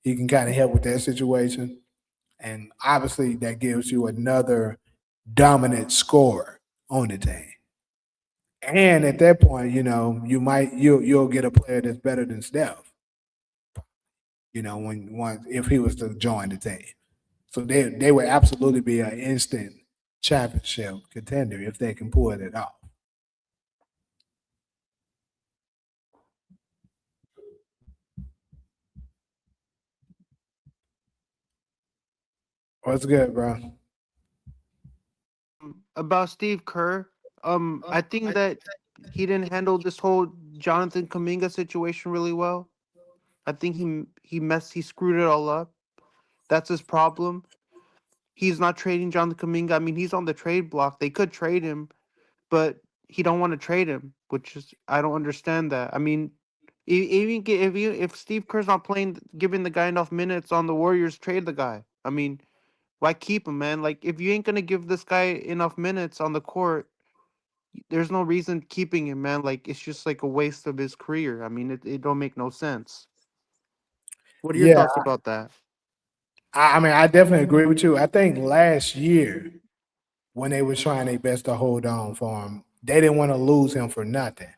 He can kind of help with that situation, and obviously that gives you another dominant scorer on the team. And at that point, you'll get a player that's better than Steph. If he was to join the team. So they would absolutely be an instant championship contender if they can pull it off. What's good, bro? About Steve Kerr, I think that he didn't handle this whole Jonathan Kaminga situation really well. I think he screwed it all up. That's his problem. He's not trading Jonathan Kaminga. I mean, he's on the trade block. They could trade him, but he don't want to trade him, which is I don't understand that. I mean, If Steve Kerr's not playing, giving the guy enough minutes on the Warriors, trade the guy. I mean, why keep him, man? Like, if you ain't gonna give this guy enough minutes on the court, there's no reason keeping him, man. Like, it's just like a waste of his career. I mean, it don't make no sense. What are your Yeah, thoughts about that? I mean, I definitely agree with you. I think last year when they were trying their best to hold on for him, they didn't want to lose him for nothing.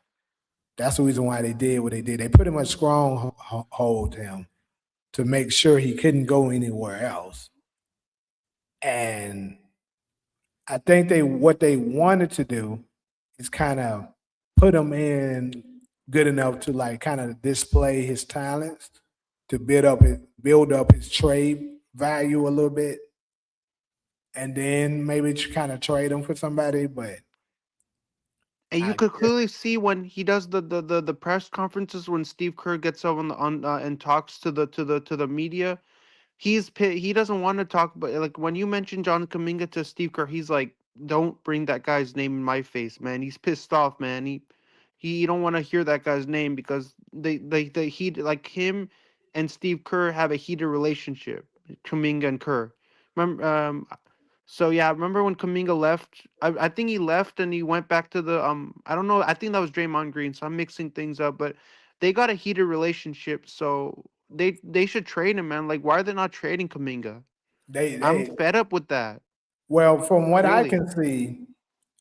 That's the reason why they did what they did. They pretty much hold him to make sure he couldn't go anywhere else. And I think they what they wanted to do is kind of put him in good enough to like kind of display his talents to build up his trade value a little bit, and then maybe kind of trade him for somebody. But And you I could guess clearly see when he does the press conferences when Steve Kerr gets on and talks to the media. He doesn't want to talk, but like when you mention John Kaminga to Steve Kerr, he's like, "Don't bring that guy's name in my face, man." He's pissed off, man. He you don't want to hear that guy's name because they he like him and Steve Kerr have a heated relationship. Kaminga and Kerr. Remember, so yeah, remember when Kaminga left? I think he left and he went back to the I don't know. I think that was Draymond Green. So I'm mixing things up, but they got a heated relationship. So they should trade him, man. Like, why are they not trading Kaminga? I'm they fed up with that. well, from what I Really, can see,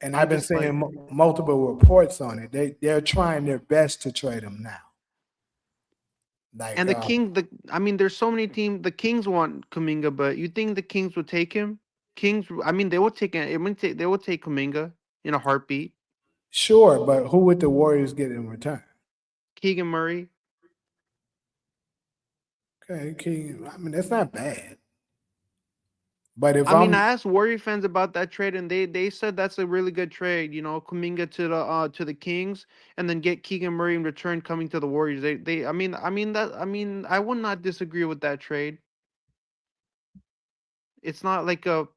and I've I'm been just like, seeing multiple reports on it. They're trying their best to trade him now. Like and the King, I mean, there's so many teams. The Kings want Kaminga, but you think the Kings would take him? Kings, I mean, they would take it. They would take Kaminga in a heartbeat. sure, but who would the Warriors get in return? Keegan Murray. Okay, I mean that's not bad. But if I mean, I'm I asked Warrior fans about that trade, and they said that's a really good trade. You know, Kuminga to the Kings, and then get Keegan Murray in return coming to the Warriors. I would not disagree with that trade. It's not like a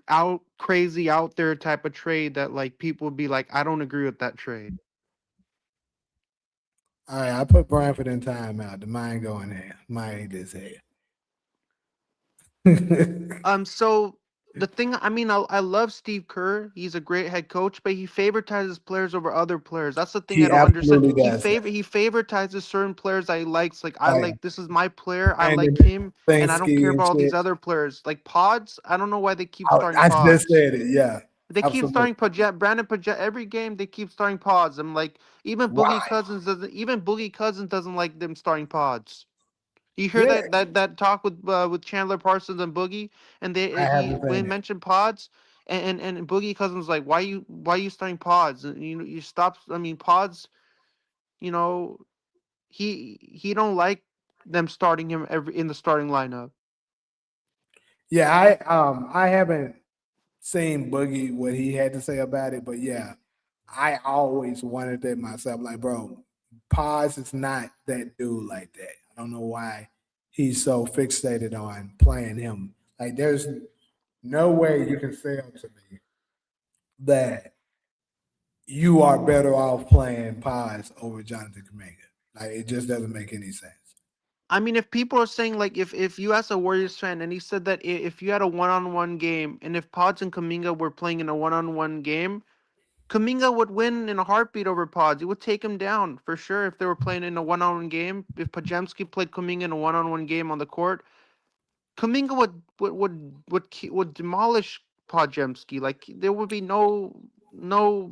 out crazy out there type of trade that like people would be like, I don't agree with that trade. all right, I put Bradford in timeout. The mind going there. Mind this here. So the thing, I mean, I love Steve Kerr. He's a great head coach, but he favoritizes players over other players. That's the thing I He don't understand. absolutely does that. He favoritizes certain players that he likes. Like, I Oh yeah, like, this is my player. I like Brandon him, and I don't care Linsky and about all these shit. other players. Like Pods, I don't know why they keep starting I just Pods. said it. Yeah, They keep absolutely. starting Brandon Paget every game. They keep starting Pods. I'm like, Why? Even Boogie Cousins doesn't like them starting Pods. You hear Yeah, that talk with Chandler Parsons and Boogie, and I he haven't when seen he it. mentioned Pods, and Boogie Cousins was like, why you starting Pods? And you stop. I mean, Pods. You know, he don't like them starting him every in the starting lineup. Yeah, I haven't seen Boogie what he had to say about it, but yeah, I always wondered that myself. Like, bro, Paz is not that dude like that. I don't know why he's so fixated on playing him. Like, there's no way you can say to me that you are better off playing Paz over Jonathan Kaminga. Like, it just doesn't make any sense. I mean, if people are saying like if you ask a Warriors fan and he said that if you had a one-on-one game and if Pods and Kaminga were playing in a one-on-one game, Kaminga would win in a heartbeat over Pods. He would take him down for sure if they were playing in a one-on-one game. If Pajemski played Kaminga in a one-on-one game on the court, Kaminga would demolish Pajemski. Like there would be no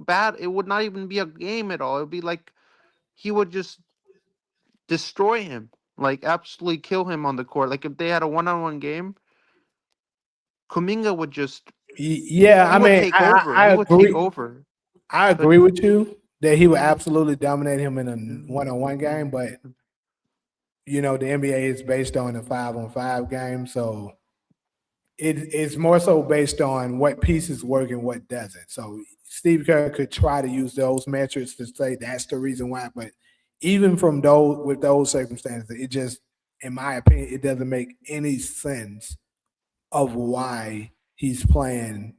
bad. It would not even be a game at all. It would be like he would just destroy him, like absolutely kill him on the court. Like if they had a one-on-one game, Kaminga would just Yeah, he I would mean, take over. I He would take agree. over. I But agree with you that he would absolutely dominate him in a one-on-one game, but the NBA is based on a 5-on-5 game, so it's more so based on what pieces work and what doesn't. So Steve Kerr could try to use those metrics to say that's the reason why, but even from those circumstances, it just, in my opinion, it doesn't make any sense of why he's playing,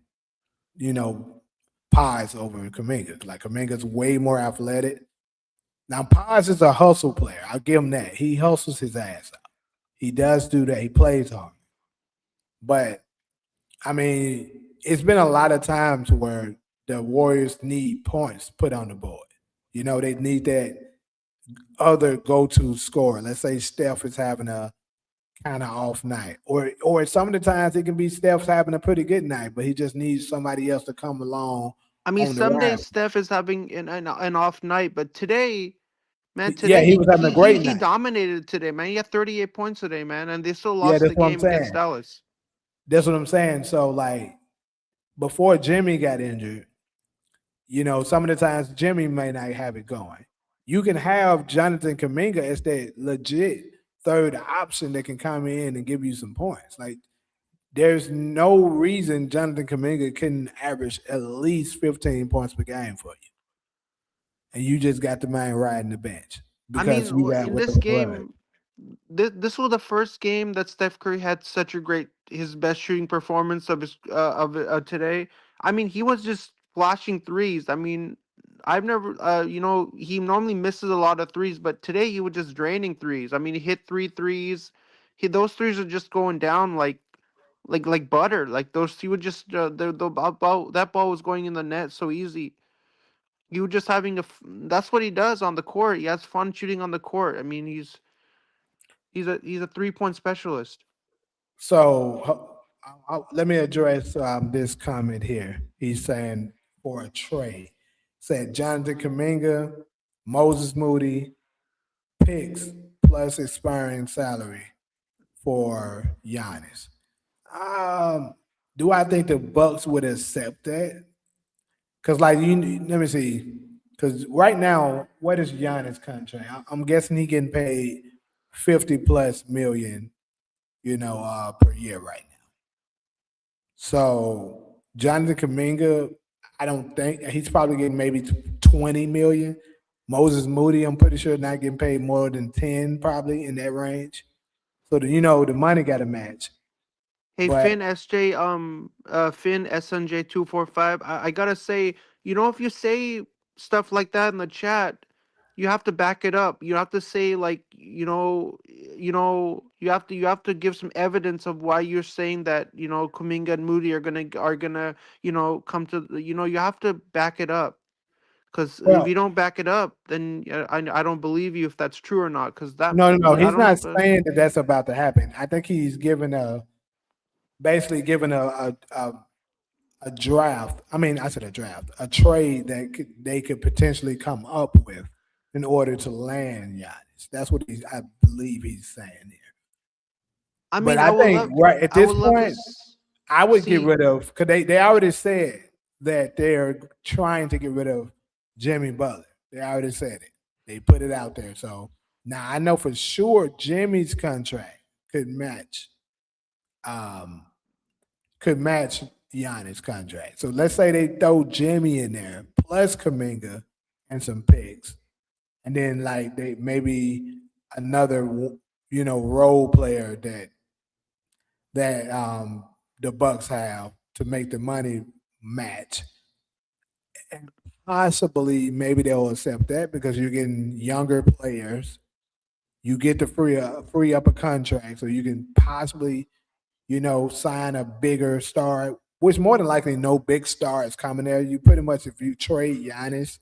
you know, pies over Kaminga. Like Kaminga's way more athletic. Now, Paz is a hustle player. I'll give him that. He hustles his ass off. He does do that. He plays hard. But I mean, it's been a lot of times where the Warriors need points put on the board. You know, they need that other go-to scorer. Let's say Steph is having a kind of off night, or some of the times it can be Steph's having a pretty good night, but he just needs somebody else to come along I mean, on the some ride. days Steph is having an off night, but today, man, Yeah, today he was having a great he night. dominated today, man. He had 38 points today, man, and they still Yeah, lost that's the what I'm game against saying. Dallas. That's what I'm saying. So like before Jimmy got injured, you know, some of the times Jimmy may not have it going. You can have Jonathan Kaminga as that legit third option that can come in and give you some points. Like there's no reason Jonathan Kaminga couldn't average at least 15 points per game for you. And you just got the man riding the bench I because mean, you got in Will this Rudd. game, this was the first game that Steph Curry had such a great, his best shooting performance of his today. I mean, he was just flashing threes. I mean, I've never, he normally misses a lot of threes, but today he was just draining threes. I mean, he hit three threes. Those threes are just going down like butter. Like those, he would just that ball was going in the net so easy. You were just having that's what he does on the court. He has fun shooting on the court. I mean, he's a 3-point specialist. So let me address this comment here. He's saying for a trade, said Jonathan Kaminga, Moses Moody, picks plus expiring salary for Giannis. Um, do I think the Bucks would accept that? Because like let me see. Because right now, what is Giannis' contract? I'm guessing he getting paid 50 plus million, per year right now. So Jonathan Kaminga, I don't think he's probably getting maybe 20 million. Moses Moody, I'm pretty sure not getting paid more than 10, probably in that range. So the money got to match. Hey But Finn SJ Finn SNJ 245. I gotta say, if you say stuff like that in the chat, you have to back it up. You have to say like you have to give some evidence of why you're saying that Kuminga and Moody are gonna come to you have to back it up. Because if well, you don't back it up, then I don't believe you if that's true or not. Because that no, no, no. I He's don't know not if the saying that that's about to happen. I think he's given basically given a draft. I mean, I said a draft, a trade that they could potentially come up with in order to land Giannis. That's what I believe he's saying here. I But mean, I think right at I this would love to point, I would get see. rid of because they already said that they're trying to get rid of Jimmy Butler. They already said it. They put it out there. So now I know for sure Jimmy's contract could match um could match Giannis' contract. So let's say they throw Jimmy in there plus Kaminga and some picks, and then like they maybe another role player that the Bucks have to make the money match. And possibly maybe they'll accept that because you're getting younger players. You get to free up a contract so you can possibly sign a bigger star, which more than likely no big star is coming there. You pretty much, if you trade Giannis,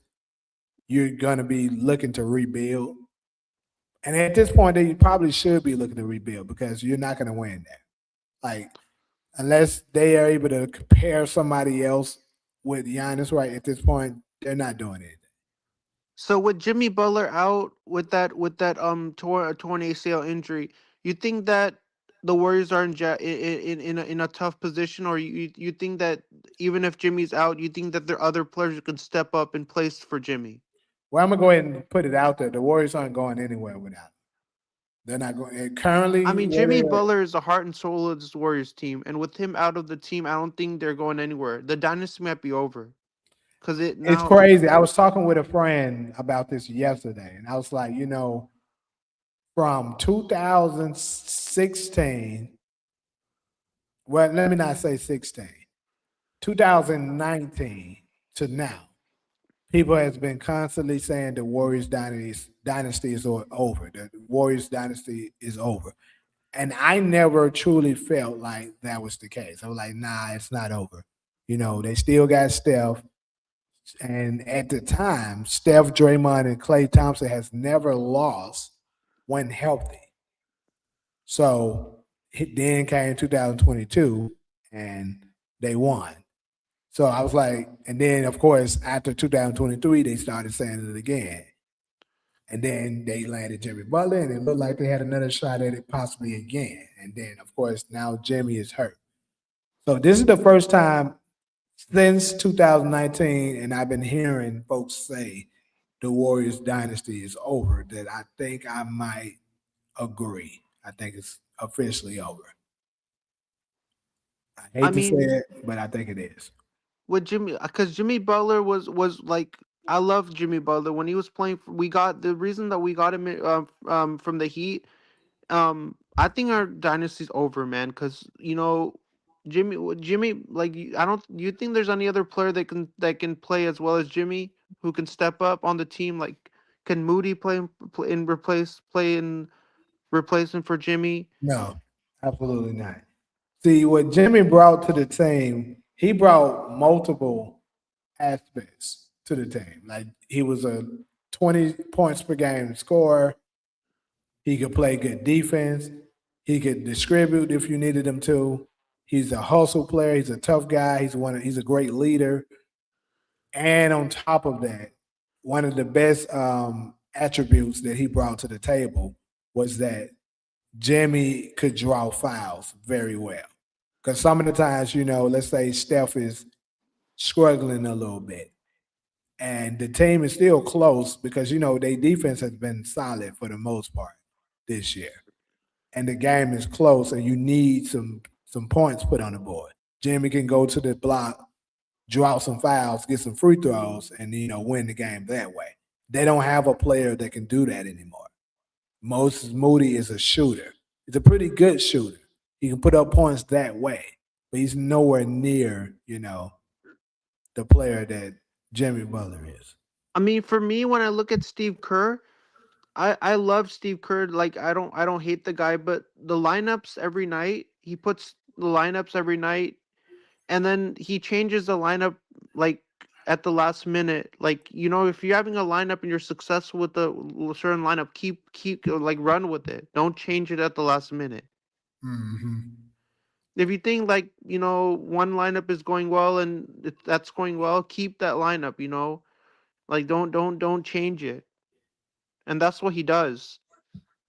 you're going to be looking to rebuild. And at this point, they probably should be looking to rebuild because you're not going to win that. Like, unless they are able to compare somebody else with Giannis right at this point, they're not doing anything. So with Jimmy Butler out with that torn ACL injury, you think that the Warriors are in a tough position, or you think that even if Jimmy's out, you think that there are other players who could step up in place for Jimmy? Well, I'm gonna go ahead and put it out there. The Warriors aren't going anywhere without him. They're not going. I Currently, mean, where Jimmy they're Butler is the heart and soul of this Warriors team, and with him out of the team, I don't think they're going anywhere. The dynasty might be over because it it's now. crazy. I was talking with a friend about this yesterday, and I was like, from 2016, well, let me not say 16, 2019 to now, people has been constantly saying the Warriors dynasty is over. The Warriors dynasty is over. And I never truly felt like that was the case. I was like, nah, it's not over. They still got Steph. And at the time, Steph, Draymond, and Klay Thompson has never lost when healthy. So then came 2022 and they won. So I was like, and then of course after 2023 they started saying it again, and then they landed Jimmy Butler, and it looked like they had another shot at it possibly again. And then of course now Jimmy is hurt. So this is the first time since 2019, and I've been hearing folks say the Warriors dynasty is over. That I think I might agree. I think it's officially over. I I hate to say mean, it, but I think it is. with Jimmy, because Jimmy Butler was like, I love Jimmy Butler when he was playing. We got the reason that we got him from the Heat. I think our dynasty's over, man. Because Jimmy, like I don't. You think there's any other player that can play as well as Jimmy, who can step up on the team? Like, can Moody play in replacement for Jimmy? No, absolutely not. See, what Jimmy brought to the team, he brought multiple aspects to the team. Like he was a 20 points per game scorer. He could play good defense. He could distribute if you needed him to. He's a hustle player. He's a tough guy. He's a great leader. And on top of that, one of the best attributes that he brought to the table was that Jimmy could draw fouls very well. Because some of the times, let's say Steph is struggling a little bit, and the team is still close because their defense has been solid for the most part this year, and the game is close, and you need some points put on the board. Jimmy can go to the block, draw some fouls, get some free throws, and win the game that way. They don't have a player that can do that anymore. Moses Moody is a shooter. He's a pretty good shooter. He can put up points that way, but he's nowhere near, the player that Jimmy Butler is. I mean, for me, when I look at Steve Kerr, I love Steve Kerr. Like I don't hate the guy, but the lineups every night he puts the lineups every night, and then he changes the lineup like at the last minute. Like if you're having a lineup and you're successful with the certain lineup, keep like run with it. Don't change it at the last minute. Hmm. If you think like one lineup is going well and that's going well, keep that lineup. Like don't change it, and that's what he does,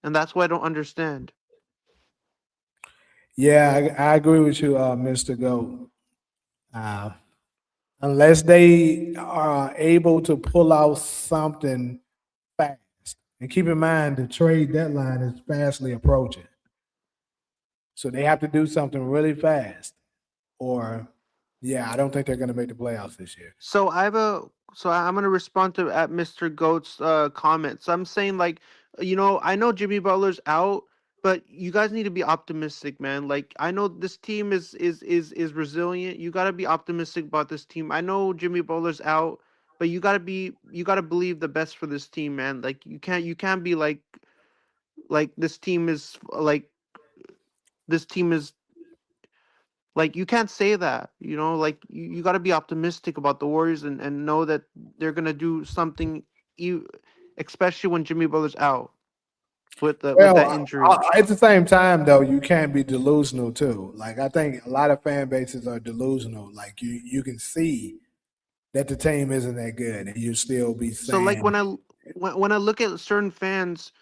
and that's what I don't understand. Yeah, I agree with you, Mr. Goat. Uh, unless they are able to pull out something fast. And keep in mind, the trade deadline is fastly approaching. So they have to do something really fast. Or, yeah, I don't think they're going to make the playoffs this year. So I have a so I'm gonna respond to at Mr. Goat's comments. I'm saying like I know Jimmy Butler's out, but you guys need to be optimistic, man. Like I know this team is resilient. You gotta be optimistic about this team. I know Jimmy Butler's out, but you gotta believe the best for this team, man. Like you can't be like this team is like you can't say that, like you got to be optimistic about the Warriors and know that they're gonna do something, you especially when Jimmy Butler's out with Well, that injury. at the same time, though, you can't be delusional too. Like I think a lot of fan bases are delusional. Like you can see that the team isn't that good, and you still be So like saying, when I look at certain fans,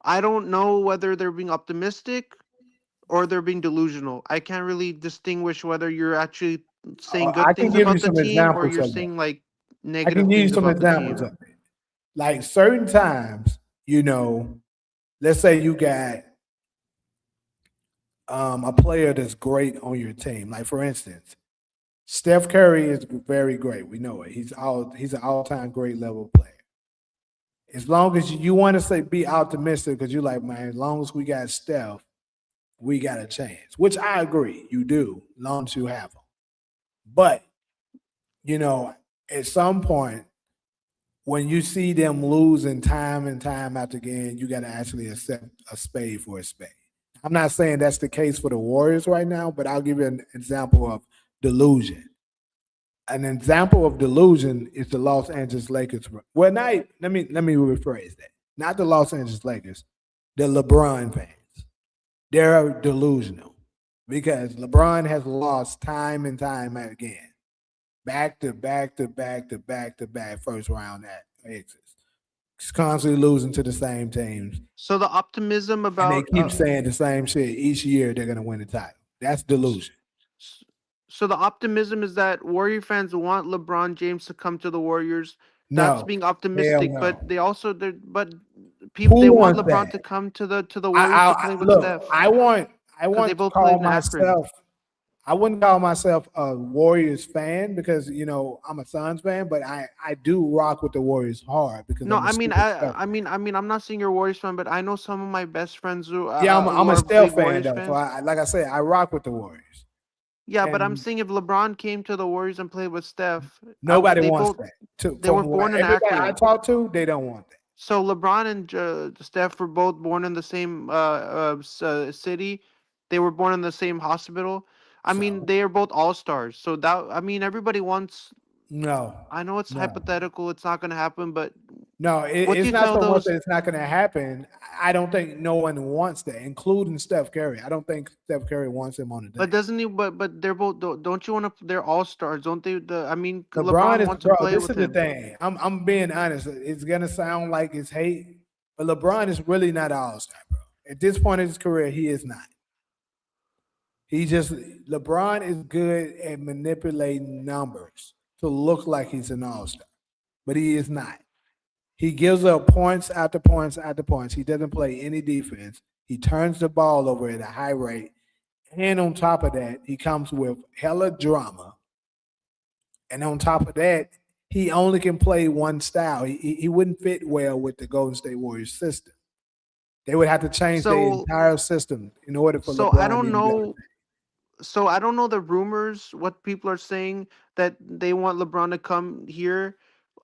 I don't know whether they're being optimistic or they're being delusional. I can't really distinguish whether you're actually saying I good can things give you about the some team or examples you're of that. saying like I can negative give you things some about the examples team. of it. Like certain times, let's say you got a player that's great on your team. Like for instance, Steph Curry is very great. We know it. He's an all time great level player. As long as you want to say be optimistic, because you're like, man, as long as we got Steph, we got a chance. Which I agree, you do, as long as you have them. But you know, at some point, when you see them losing time and time after again, you got to actually accept a spade for a spade. I'm not saying that's the case for the Warriors right now, but I'll give you an example of delusion. An example of delusion is the Los Angeles Lakers. Well, not let me rephrase that. Not the Los Angeles Lakers, the LeBron fans. They're delusional because LeBron has lost time and time again, back to back to back to back to back first round at exits. He's constantly losing to the same teams, So the optimism and they about keep saying the same shit each year. They're gonna win the title. That's delusion. s- so the optimism is that Warrior fans want LeBron James to come to the Warriors. That's No, being hell optimistic, but no. they also but people Who they want wants LeBron that? to come to the Warriors to play with Look. Steph I because they want to both call played in Akron. myself. I wouldn't call myself a Warriors fan because I'm a Suns fan, but I do rock with the Warriors hard because No, I'm a I mean, super Steph fan. I'm not saying you're a Warriors fan, but I know some of my best friends Yeah, I'm who a are Steph big fan Warriors though. So fans. like I said, I rock with the Warriors, Yeah, but I'm and saying if LeBron came to the Warriors and played with Steph, nobody they wants both that. To, they were from what born in everybody I Akron. talk to, they don't want that. So LeBron and Steph were both born in the same city. They were born in the same hospital. I mean, So they are both all stars. So that I mean, everybody wants. no, I know it's no. hypothetical. It's not going to happen. But No, what do it's you not tell so much those? that it's not going to happen. I don't think no one wants that, including Steph Curry. I don't think Steph Curry wants him on the But team. doesn't he? But they're both. Don't you want to? They're all stars, don't they? I mean, LeBron LeBron is wants to bro. play This with is the him. thing. I'm being honest. It's gonna sound like it's hate, but LeBron is really not an all star, bro. At this point in his career, he is not. He just LeBron is good at manipulating numbers to look like he's an all star, but he is not. He gives up points after points after points. He doesn't play any defense. He turns the ball over at a high rate. And on top of that, he comes with hella drama. And on top of that, he only can play one style. He wouldn't fit well with the Golden State Warriors system. They would have to change their So entire system in order for so I LeBron to don't even be able to. know. So I don't know the rumors. What people are saying that they want LeBron to come here.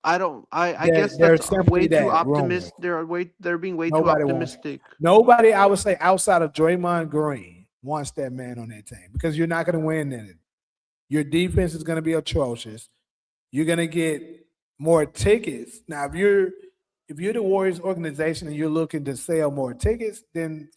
I don't. I guess They're that's simply way too that rumors. optimistic. They're being way too Nobody wants. optimistic. Nobody, I would say, outside of Draymond Green, wants that man on their team because you're not going to win in it. Your defense is going to be atrocious. You're going to get more tickets. Now, if you're the Warriors organization and you're looking to sell more tickets, then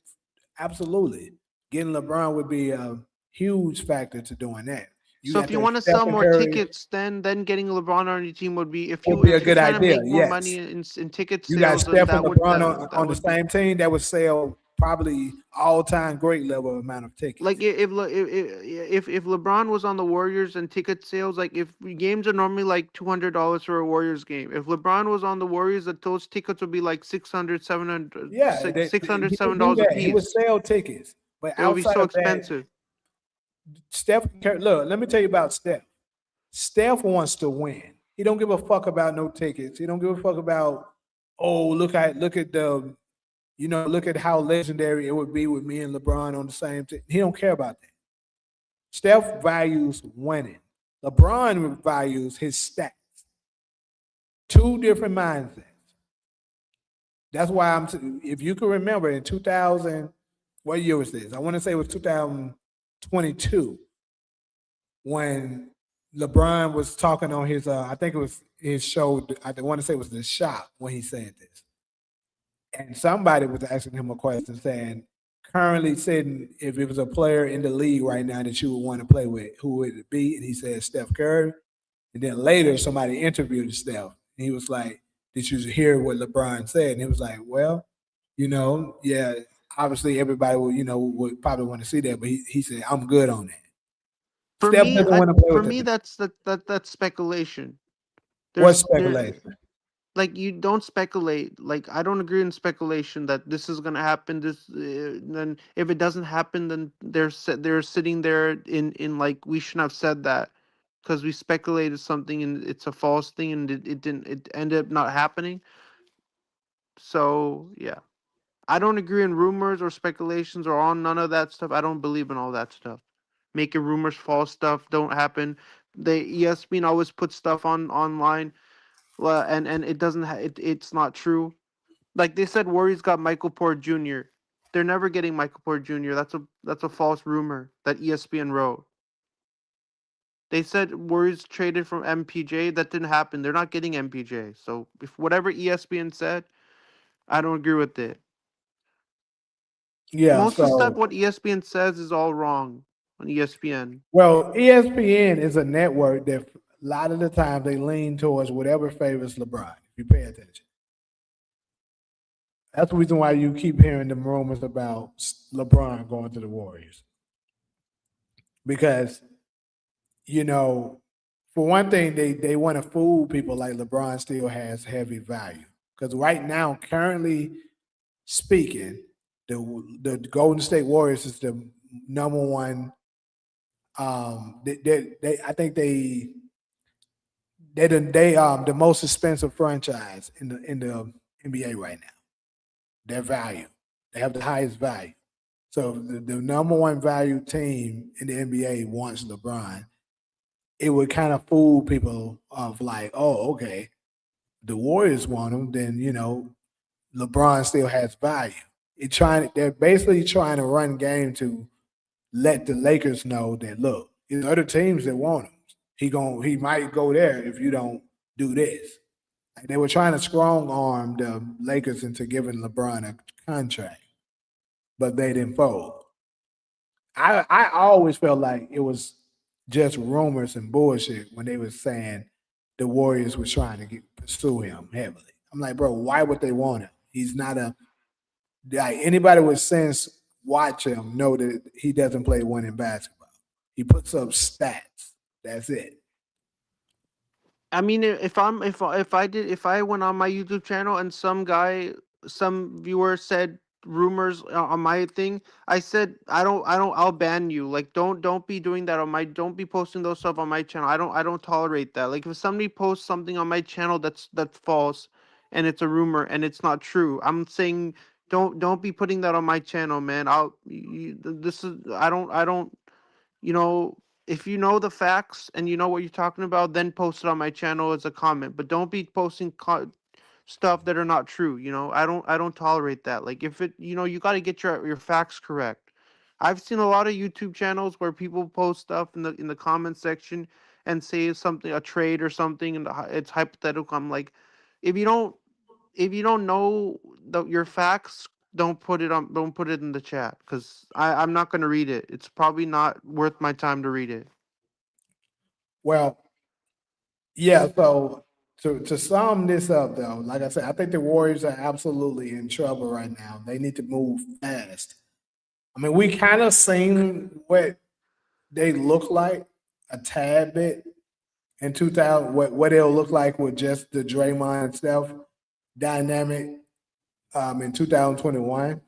absolutely, getting LeBron would be a huge factor to doing that. You So if got you that want to sell Stephen more Curry tickets, then getting LeBron on your team would be would be a if you're good trying to idea. make more money Yes, in ticket you got sales, then Steph and LeBron that on the would be same team that would sell probably all time great level amount of like tickets. if LeBron was on the Warriors and ticket sales, like if games are normally like $200 for a Warriors game, if LeBron was on the Warriors, that those tickets would be like 600, 700, Yeah, $600, he would do $7 a that. He would piece. sell tickets. But It would be outside so of that, expensive. Steph, look, let me tell you about Steph. Steph wants to win. He don't give a fuck about no tickets. He don't give a fuck about, oh, look at the, look at how legendary it would be with me and LeBron on the same team. He don't care about that. Steph values winning. LeBron values his stats. Two different mindsets. That's why if you can remember in 2000, what year was this? I want to say it was 2022 when LeBron was talking on his, I think it was his show. I want to say it was The Shop when he said this. And somebody was asking him a question saying, currently sitting, if it was a player in the league right now that you would want to play with, who would it be? And he said Steph Curry. And then later somebody interviewed Steph. And he was like, did you hear what LeBron said? And he was like, well, yeah, obviously everybody would probably want to see that, but he said, I'm good on that. Steph doesn't want to play For with me the that's speculation. what There speculation. like you don't speculate. Like I don't agree in speculation that this is gonna happen. Then if it doesn't happen, then they're sitting there in like we shouldn't have said that because we speculated something and it's a false thing and it didn't it ended up not happening. So yeah, I don't agree in rumors or speculations or on none of that stuff. I don't believe in all that stuff. Making rumors, false stuff don't happen. They ESPN always put stuff on online and it doesn't it's not true. Like they said, Warriors got Michael Porter Jr. They're never getting Michael Porter Jr. That's a false rumor that ESPN wrote. They said Warriors traded from MPJ. That didn't happen. They're not getting MPJ. So if whatever ESPN said, I don't agree with it. Yeah. Most of the stuff So, what ESPN says is all wrong on ESPN. well, ESPN is a network that a lot of the time they lean towards whatever favors LeBron. If you pay attention, that's the reason why you keep hearing the rumors about LeBron going to the Warriors because you know, for one thing, they want to fool people like LeBron still has heavy value because right now, currently speaking, the Golden State Warriors is the number one. I think the most expensive franchise in the NBA right now. Their value, they have the highest value. So the number one value team in the NBA wants LeBron. It would kind of fool people of like, oh, okay, the Warriors want him, then LeBron still has value. They're basically trying to run game to let the Lakers know that look, there's other teams that want him. He might go there if you don't do this. Like they were trying to strong arm the Lakers into giving LeBron a contract, but they didn't fold. I always felt like it was just rumors and bullshit when they were saying the Warriors were trying to pursue him heavily. I'm like, bro, why would they want him? He's not a like anybody with sense watch him know that he doesn't play winning basketball. He puts up stats. That's it. I mean, if I went on my YouTube channel and some viewer said rumors on my thing, I said I'll ban you. Like don't be doing that on my don't be posting those stuff on my channel. I don't tolerate that. Like if somebody posts something on my channel that's false and it's a rumor and it's not true, I'm saying don't be putting that on my channel, man. This is I don't you know, if you know the facts and you know what you're talking about, then post it on my channel as a comment. But don't be posting stuff that are not true. I don't tolerate that. Like if it, you got to get your facts correct. I've seen a lot of YouTube channels where people post stuff in the comment section and say something a trade or something and it's hypothetical. I'm like, if you don't if you don't know your facts, don't put it in the chat because I'm not gonna read it. It's probably not worth my time to read it. Well, yeah. So to sum this up, though, like I said, I think the Warriors are absolutely in trouble right now. They need to move fast. I mean, we kind of seen what they look like a tad bit in 2000, what it'll look like with just the Draymond and Steph dynamic in 2021.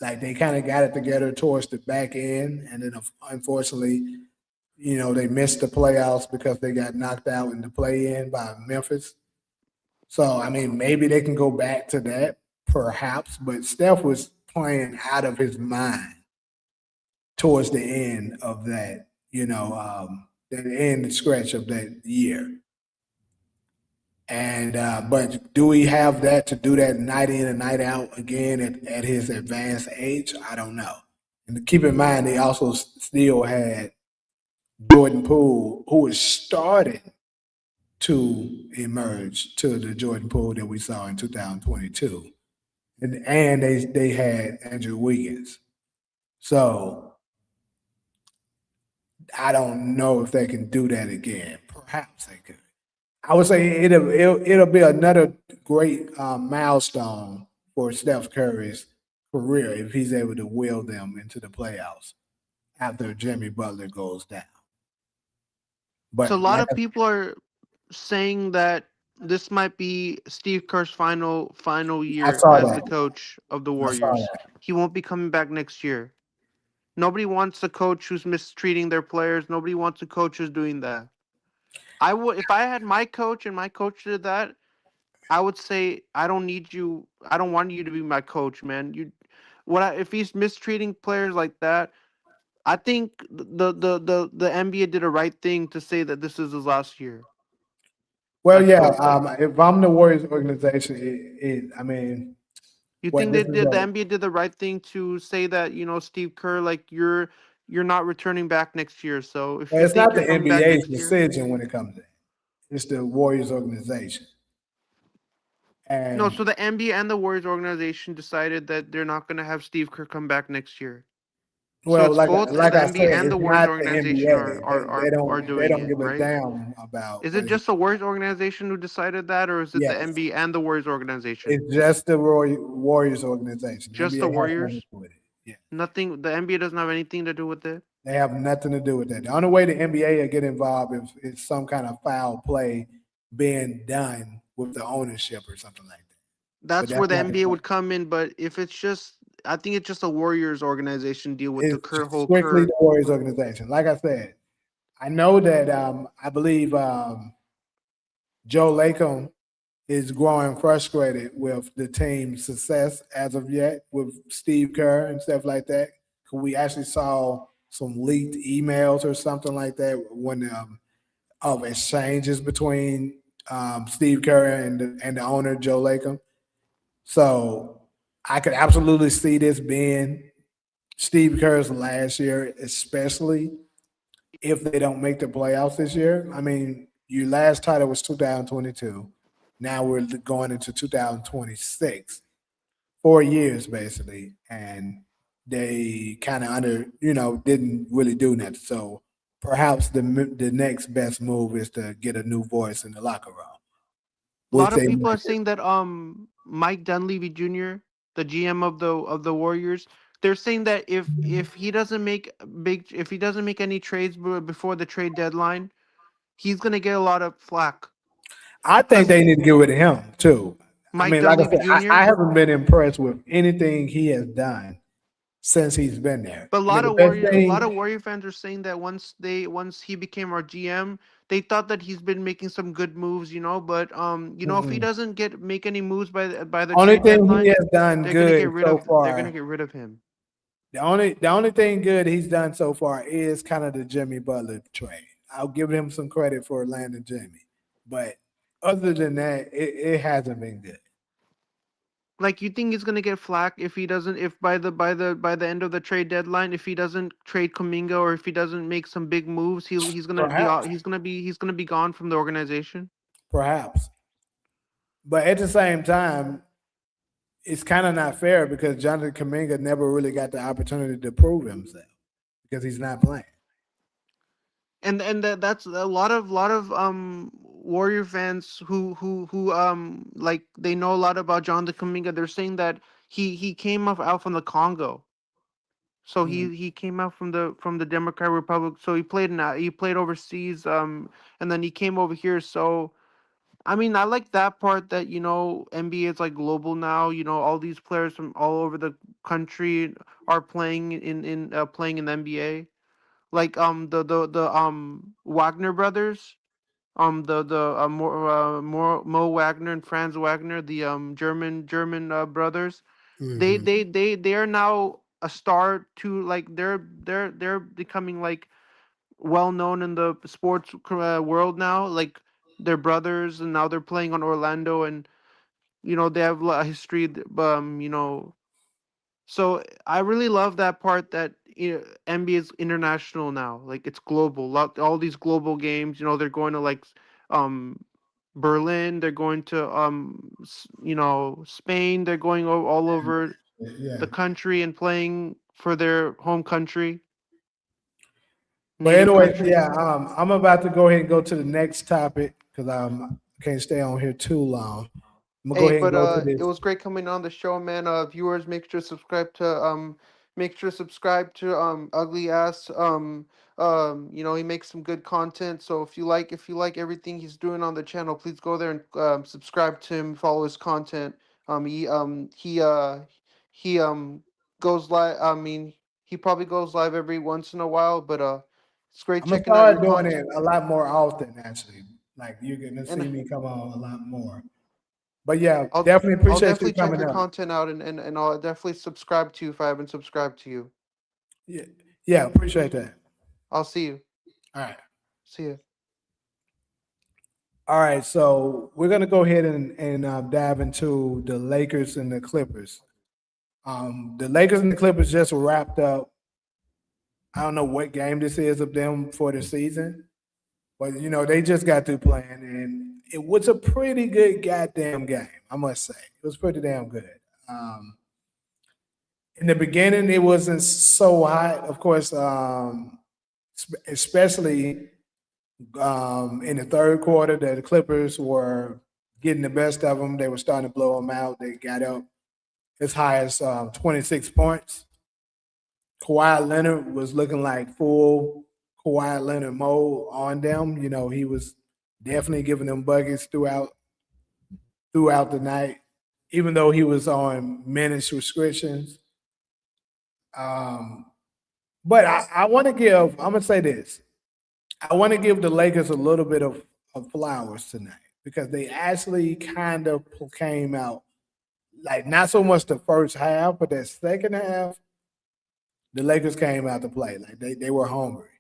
Like they kind of got it together towards the back end, and then unfortunately, they missed the playoffs because they got knocked out in the play in by Memphis. So I mean, maybe they can go back to that, perhaps. But Steph was playing out of his mind towards the end of that, the end stretch of that year. And but do we have that to do that night in and night out again at his advanced age? I don't know. And keep in mind, they also still had Jordan Poole, who was starting to emerge to the Jordan Poole that we saw in 2022, and they had Andrew Wiggins. So I don't know if they can do that again. Perhaps they could. I would say it'll be another great milestone for Steph Curry's career if he's able to will them into the playoffs after Jimmy Butler goes down. So a But lot like of people are saying that this might be Steve Kerr's final I year saw as the that, coach of the I saw Warriors. that. He won't be coming back next year. Nobody wants a coach who's mistreating their players. Nobody wants a coach who's doing that. I would if I had my coach and my coach did that. I would say I don't need you. I don't want you to be my coach, man. If he's mistreating players like that? I think the NBA did a right thing to say that this is his last year. Well, as yeah. coach. If I'm the Warriors organization, I mean, You what think this they is did the NBA did the right thing to say that, Steve Kerr, like you're not returning back next year. So if well, you it's think not you're the coming back NBA's next year, decision when it comes to that. It's the Warriors organization. no. And So the NBA and the Warriors organization decided that they're not going to have Steve Kerr come back next year. So well, it's both like the I NBA said, and the it's Warriors not the organization NBA. are They doing don't it, give a right? damn about Is it what he. just the Warriors organization who decided that, or is it the Yes, NBA and the Warriors organization? it's just the Warriors organization. Just NBA the has nothing to Warriors? do with it. Yeah, Nothing. The NBA doesn't have anything to do with it. they have nothing to do with that. The only way the NBA will get involved if it's some kind of foul play being done with the ownership or something like that. But That's where that's the not the NBA case. would come in. But if it's just, I think it's just a Warriors organization deal with the It's Kerr whole strictly Kerr. the Warriors organization. Like I said, I know that I believe Joe Lacob is growing frustrated with the team's success as of yet with Steve Kerr and stuff like that. We actually saw some leaked emails or something like that when of exchanges between Steve Kerr and the owner Joe Lacob. So I could absolutely see this being Steve Kerr's last year, especially if they don't make the playoffs this year. I mean, your last title was 2022. Now we're going into 2026, 4 years basically, and they kind of didn't really do nothing. So perhaps the next best move is to get a new voice in the locker room, A which lot of they people are might do. saying that Mike Dunleavy Jr., the GM of the Warriors, they're saying that if he doesn't make if he doesn't make any trades before the trade deadline, he's gonna get a lot of flack I think because they need to get rid of him too. I Mike mean, like I Dunleavy said, Jr. I haven't been impressed with anything he has done since he's been there. But I mean, the best A lot of thing. Warrior fans are saying that once he became our GM, they thought that he's been making some good moves, But if he Mm-mm. doesn't make any moves by the Only trade thing he deadline, has done good so they're gonna far. get rid of him. The only thing good he's done so far is kind of the Jimmy Butler trade. I'll give him some credit for landing Jimmy, but other than that, it hasn't been good. Like, you think he's gonna get flack if he doesn't, if by the end of the trade deadline, if he doesn't trade Kuminga or if he doesn't make some big moves, Perhaps, he's gonna be gone from the organization. perhaps, but at the same time, it's kind of not fair because Jonathan Kaminga never really got the opportunity to prove himself because he's not playing. And that's a lot of Warrior fans who like they know a lot about Jonathan Kuminga. They're saying that he came out from the Congo. So Mm, he came out from the Democratic Republic. So he played overseas, and then he came over here. So I mean, I like that part that NBA is like global now. All these players from all over the country are playing in the NBA. Like the Wagner brothers, Mo Wagner and Franz Wagner, the German brothers. mhm. They are now a star to, like, they're becoming like well known in the sports world now. Like, they're brothers, and now they're playing on Orlando, and they have a history. So I really love that part that NBA is international now. Like, it's global. All these global games. They're going to, like, um Berlin. They're going to Spain. They're going all over Yeah. the country and playing for their home country, But native anyway, country. yeah, I'm about to go ahead and go to the next topic because I can't stay on here too long. I'm gonna go Hey, ahead and but go to it this. was great coming on the show, man. Viewers, make sure to subscribe to Ugly Ass. He makes some good content. So if you like everything he's doing on the channel, please go there and subscribe to him, follow his content. Um, he um he uh he goes live. I mean, he probably goes live every once in a while, but it's great I'm gonna checking out your start doing content. it a lot more often. Actually, like you're gonna And see me come on a lot more. But yeah, definitely I'll appreciate you definitely check coming your up. content out, and I'll definitely subscribe to you if I haven't subscribed to you. Yeah, yeah, appreciate that. I'll see you. All right. See you. All right, so we're gonna go ahead and dive into the Lakers and the Clippers. The Lakers and the Clippers just wrapped up. I don't know what game this is of them for the season, but they just got through playing, and it was a pretty good goddamn game. I must say, it was pretty damn good. Um, in the beginning, it wasn't so hot, of course, especially in the third quarter. The Clippers were getting the best of them. They were starting to blow them out. They got up as high as 26 points. Kawhi Leonard was looking like full Kawhi Leonard mode on them. He was definitely giving them buckets throughout the night, even though he was on minutes restrictions. Um, but I want to give. I'm gonna say this. I want to give the Lakers a little bit of flowers tonight because they actually kind of came out like not so much the first half, but that second half, the Lakers came out to play. Like they were hungry.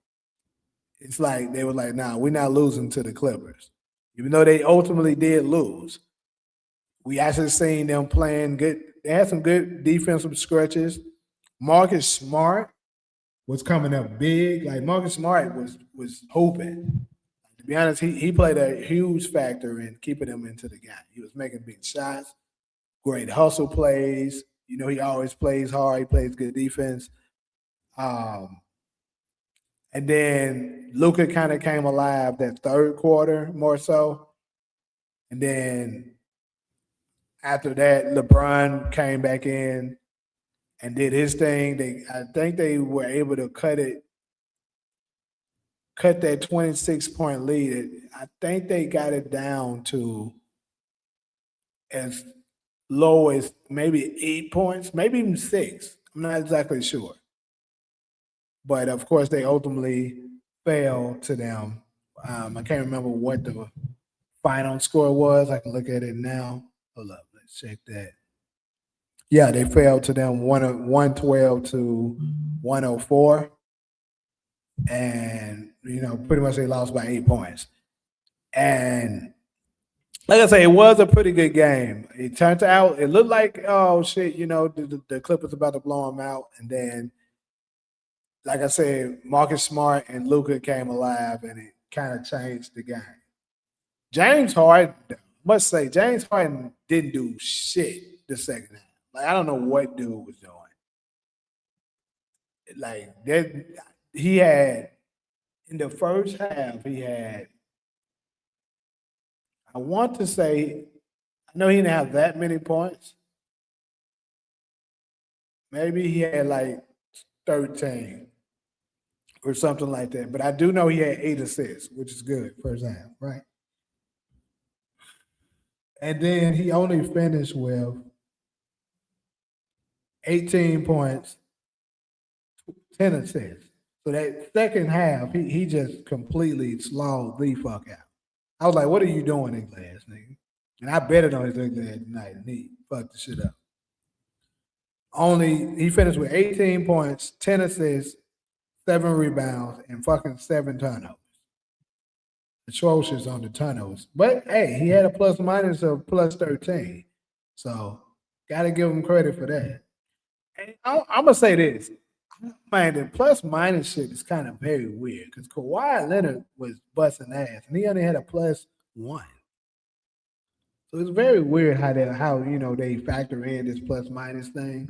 It's like they were like, nah, we're not losing to the Clippers. Even though they ultimately did lose. We actually seen them playing good. They had some good defensive stretches. Marcus Smart was coming up big. Like Marcus Smart was hooping. To be honest, he played a huge factor in keeping them into the game. He was making big shots, great hustle plays. He always plays hard. He plays good defense. Um, and then Luca kind of came alive that third quarter more so. And then after that, LeBron came back in and did his thing. I think they were able to cut that 26-point lead. I think they got it down to as low as maybe 8 points, maybe even 6. I'm not exactly sure. But of course, they ultimately fell to them. I can't remember what the final score was. I can look at it now. Hold up, let's check that. Yeah, they fell to them 112 to 104. And, pretty much they lost by 8 points. And like I say, it was a pretty good game. It turned out, it looked like, oh shit, the Clippers about to blow them out. And then, like I said, Marcus Smart and Luca came alive and it kind of changed the game. James Harden, must say, James Harden didn't do shit the second half. Like, I don't know what dude was doing. Like, that, he had, in the first half, I want to say, I know he didn't have that many points. Maybe he had like 13 or something like that. But I do know he had 8 assists, which is good first half, right? And then he only finished with 18 points, 10 assists. So that second half, he just completely slowed the fuck out. I was like, what are you doing, ugly ass nigga? And I betted on his ugly ass tonight, and he fucked the shit up. He finished with 18 points, 10 assists, 7 rebounds, and fucking 7 turnovers. Atrocious on the turnovers. But hey, he had a plus minus of plus 13. So gotta give him credit for that. And I'm gonna say this. Man, the plus minus shit is kind of very weird because Kawhi Leonard was busting ass and he only had a +1. So it's very weird how they factor in this plus minus thing.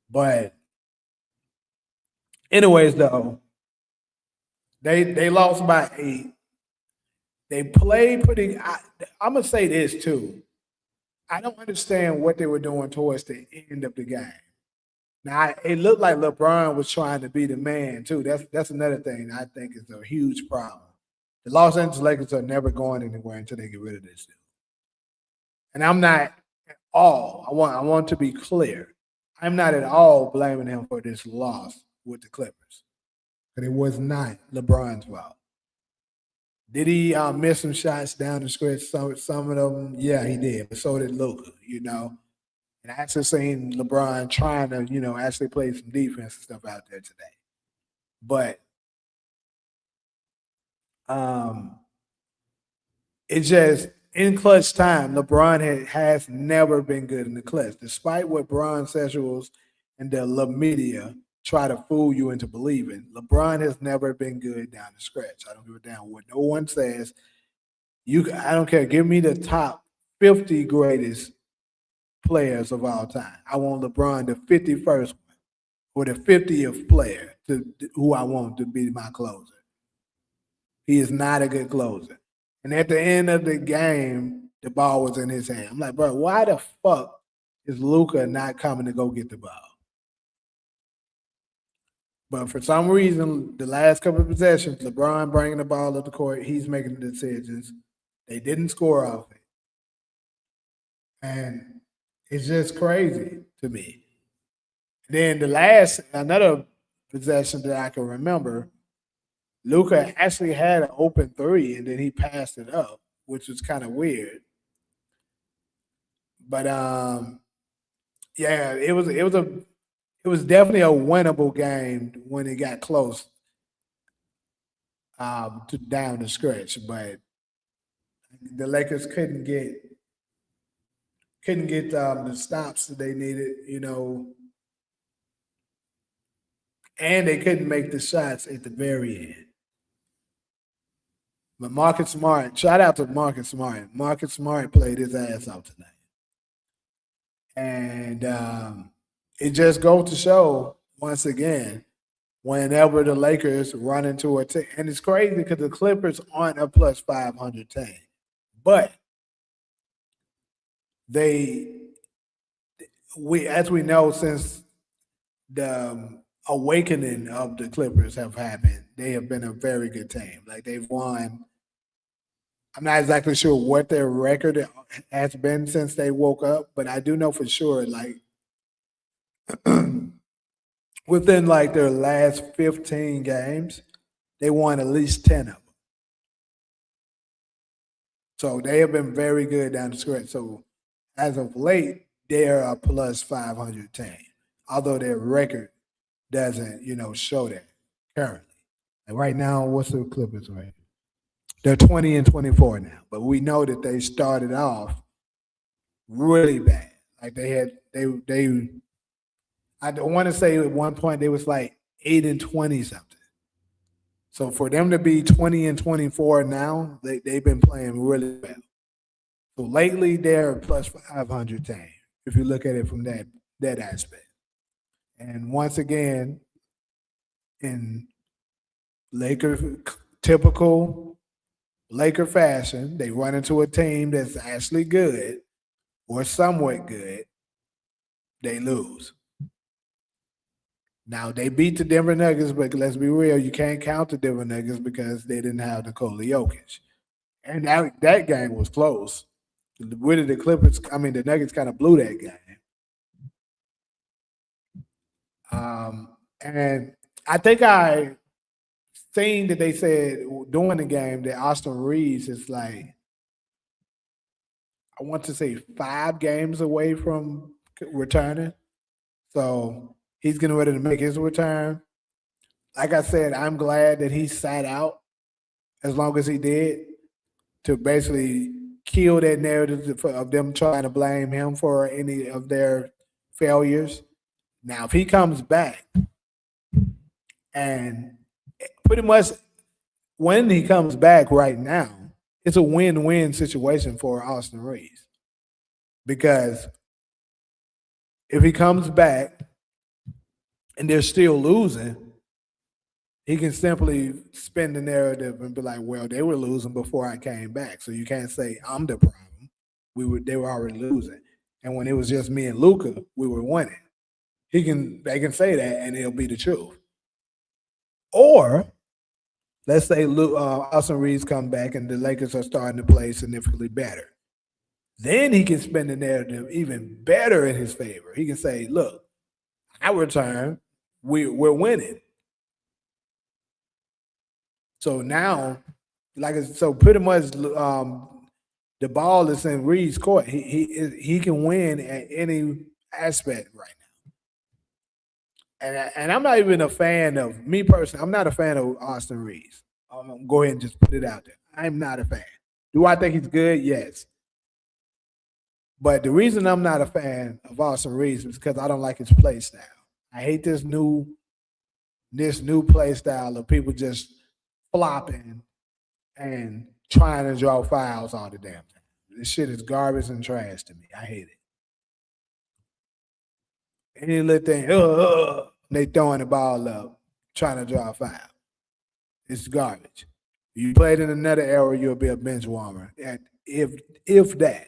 But anyways, though, they lost by 8. They played pretty. I'm gonna say this too. I don't understand what they were doing towards the end of the game. Now it looked like LeBron was trying to be the man too. That's another thing I think is a huge problem. The Los Angeles Lakers are never going anywhere until they get rid of this dude. And I'm not at all. I want to be clear. I'm not at all blaming him for this loss with the Clippers. But it was not LeBron's fault. Did he miss some shots down the stretch? Some of them, yeah, he did. But so did Luka, And I actually seen LeBron trying to, actually play some defense and stuff out there today. But It's just in clutch time, LeBron has never been good in the clutch, despite what Bron Sexuals and the La Media try to fool you into believing. LeBron has never been good down the stretch. I don't give a damn what no one says. I don't care. Give me the top 50 greatest players of all time. I want LeBron the 51st one or the 50th player who I want to be my closer. He is not a good closer. And at the end of the game, the ball was in his hand. I'm like, bro, why the fuck is Luka not coming to go get the ball? But for some reason, the last couple of possessions, LeBron bringing the ball up the court, he's making the decisions. They didn't score off it. And it's just crazy to me. Then another possession that I can remember, Luka actually had an open three and then he passed it up, which was kind of weird. But yeah, it was definitely a winnable game when it got close to down the stretch, but the Lakers couldn't get the stops that they needed, and they couldn't make the shots at the very end. But Marcus Smart, shout out to Marcus Smart. Marcus Smart played his ass off tonight. And it just goes to show, once again, whenever the Lakers run into a team, and it's crazy because the Clippers aren't a plus 500 team, but as we know, since the awakening of the Clippers have happened, they have been a very good team. Like they've won. I'm not exactly sure what their record has been since they woke up, but I do know for sure, like within like their last 15 games, they won at least 10 of them. So they have been very good down the stretch. So as of late, they're a plus 500 team, although their record doesn't, show that currently. And right now, what's the Clippers right? They're 20-24 now, but we know that they started off really bad. Like I don't want to say at one point they was like 8-20 something. So for them to be 20-24 now, they've been playing really well. So lately they're a plus 500 team, if you look at it from that aspect. And once again, in typical Laker fashion, they run into a team that's actually good or somewhat good, they lose. Now they beat the Denver Nuggets, but let's be real, you can't count the Denver Nuggets because they didn't have Nikola Jokic. And that game was close. Really, the Nuggets kind of blew that game. And I think I seen that they said during the game that Austin Reeves is like, I want to say 5 games away from returning. So he's getting ready to make his return. Like I said, I'm glad that he sat out as long as he did to basically kill that narrative of them trying to blame him for any of their failures. Now, if he comes back and pretty much when he comes back right now, it's a win-win situation for Austin Reeves. Because if he comes back and they're still losing, he can simply spin the narrative and be like, well, they were losing before I came back. So you can't say I'm the problem. They were already losing. And when it was just me and Luka, we were winning. They can say that and it'll be the truth. Or let's say Austin Reeves come back and the Lakers are starting to play significantly better. Then he can spin the narrative even better in his favor. He can say, look, I return, we're winning. So now, so pretty much the ball is in Reeves' court. He can win at any aspect right now. And I'm not even a fan of, me personally, I'm not a fan of Austin Reeves. I'm going to go ahead and just put it out there. I'm not a fan. Do I think he's good? Yes. But the reason I'm not a fan of Austin Reeves is because I don't like his play style. I hate this new play style of people just flopping and trying to draw fouls all the damn time. This shit is garbage and trash to me. I hate it. Any little thing, they throwing the ball up, trying to draw a foul. It's garbage. You played in another era, you'll be a bench warmer. And if that.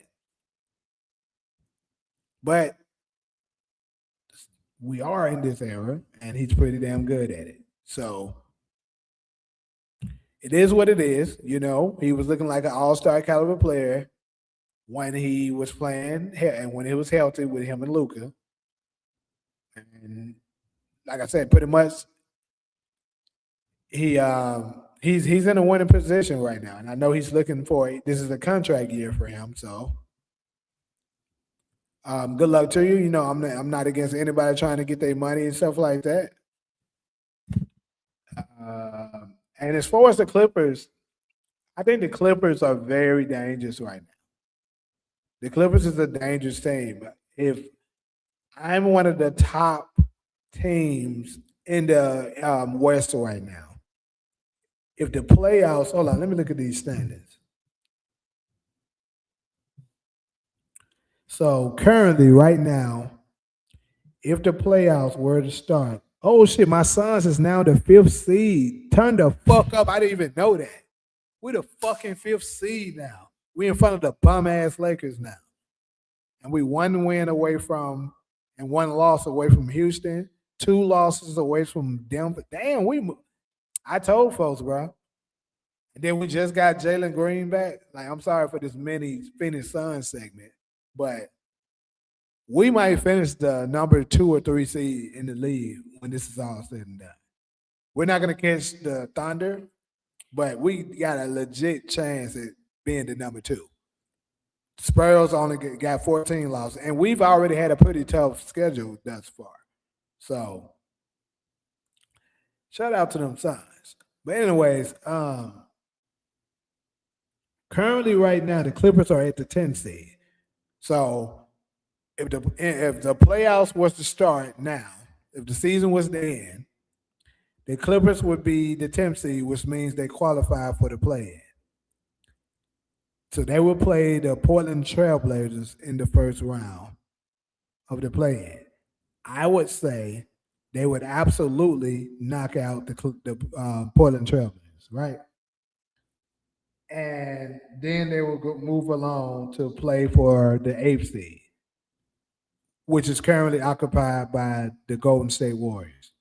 But we are in this era, and he's pretty damn good at it. So it is what it is. You know, he was looking like an all-star caliber player when he was playing and when he was healthy with him and Luka. And like I said, pretty much he's in a winning position right now. And I know he's looking for this is a contract year for him. So good luck to you. You know, I'm not against anybody trying to get their money and stuff like that. And as far as the Clippers, I think the Clippers are very dangerous right now. The Clippers is a dangerous team. If I'm one of the top teams in the West right now, if the playoffs, hold on, let me look at these standings. So currently, right now, if the playoffs were to start, oh shit, my Suns is now the 5th seed. Turn the fuck up. I didn't even know that. We're the fucking 5th seed now. We in front of the bum ass Lakers now. And we 1 win away from and 1 loss away from Houston, 2 losses away from Denver. Damn, I told folks, bro. And then we just got Jalen Green back. Like, I'm sorry for this mini Phoenix Suns segment, but we might finish the number 2 or 3 seed in the league when this is all said and done. We're not going to catch the Thunder, but we got a legit chance at being the number 2. Spurs only got 14 losses, and we've already had a pretty tough schedule thus far. So, shout out to them Suns. But anyways, currently right now the Clippers are at the 10 seed. So, if the playoffs was to start now, if the season was to end, the Clippers would be the 10th seed, which means they qualify for the play-in. So they will play the Portland Trailblazers in the first round of the play-in. I would say they would absolutely knock out the Portland Trailblazers, right? And then they will move along to play for the 8th seed, which is currently occupied by the Golden State Warriors.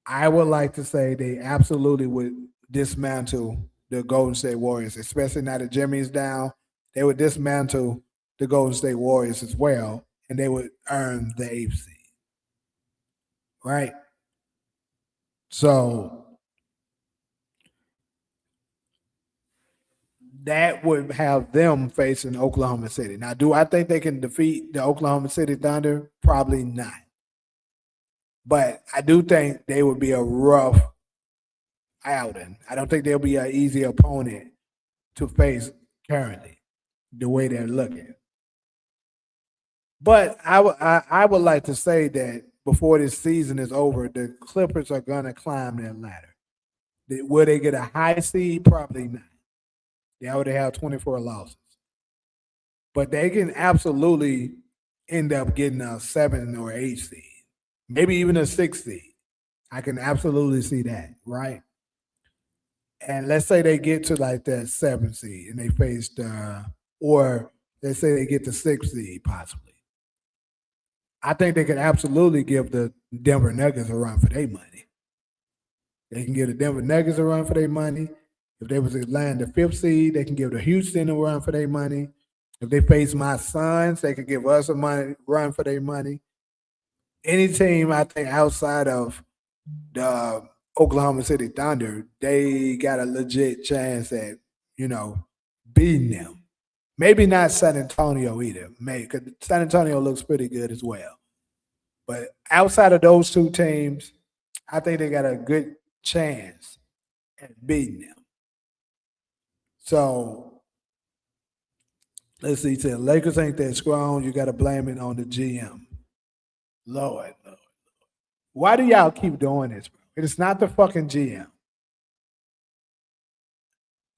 I would like to say they absolutely would dismantle the Golden State Warriors, especially now that Jimmy's down. They would dismantle the Golden State Warriors as well, and they would earn the 8th seed. Right? So that would have them facing Oklahoma City. Now, do I think they can defeat the Oklahoma City Thunder? Probably not. But I do think they would be a rough outing. I don't think they'll be an easy opponent to face currently, the way they're looking. But I would like to say that before this season is over, the Clippers are going to climb that ladder. Will they get a high seed? Probably not. They already have 24 losses. But they can absolutely end up getting a 7 or 8 seed, maybe even a 6 seed. I can absolutely see that, right? And let's say they get to like that 7 seed and they face or let's say they get the 6 seed possibly. I think they could absolutely give the Denver Nuggets a run for their money. They can give the Denver Nuggets a run for their money. If they was to land the 5th seed, they can give the Houston a run for their money. If they face my Suns, they could give us a run for their money. Any team, I think, outside of the Oklahoma City Thunder, they got a legit chance at, beating them. Maybe not San Antonio either, because San Antonio looks pretty good as well. But outside of those 2 teams, I think they got a good chance at beating them. So let's see. The Lakers ain't that strong. You got to blame it on the GM. Lord, Lord. Why do y'all keep doing this, bro? It's not the fucking GM.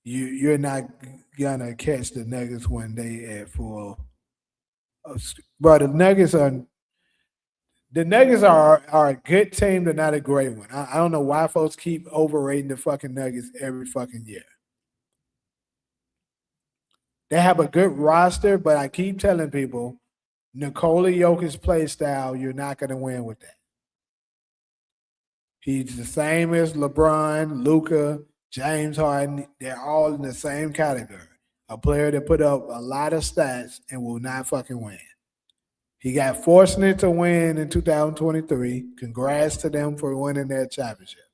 You're not gonna catch the Nuggets when they at full. Bro, the Nuggets are a good team. They're not a great one. I don't know why folks keep overrating the fucking Nuggets every fucking year. They have a good roster, but I keep telling people, Nikola Jokic's play style, you're not going to win with that. He's the same as LeBron, Luka, James Harden. They're all in the same category. A player that put up a lot of stats and will not fucking win. He got fortunate to win in 2023. Congrats to them for winning that championship.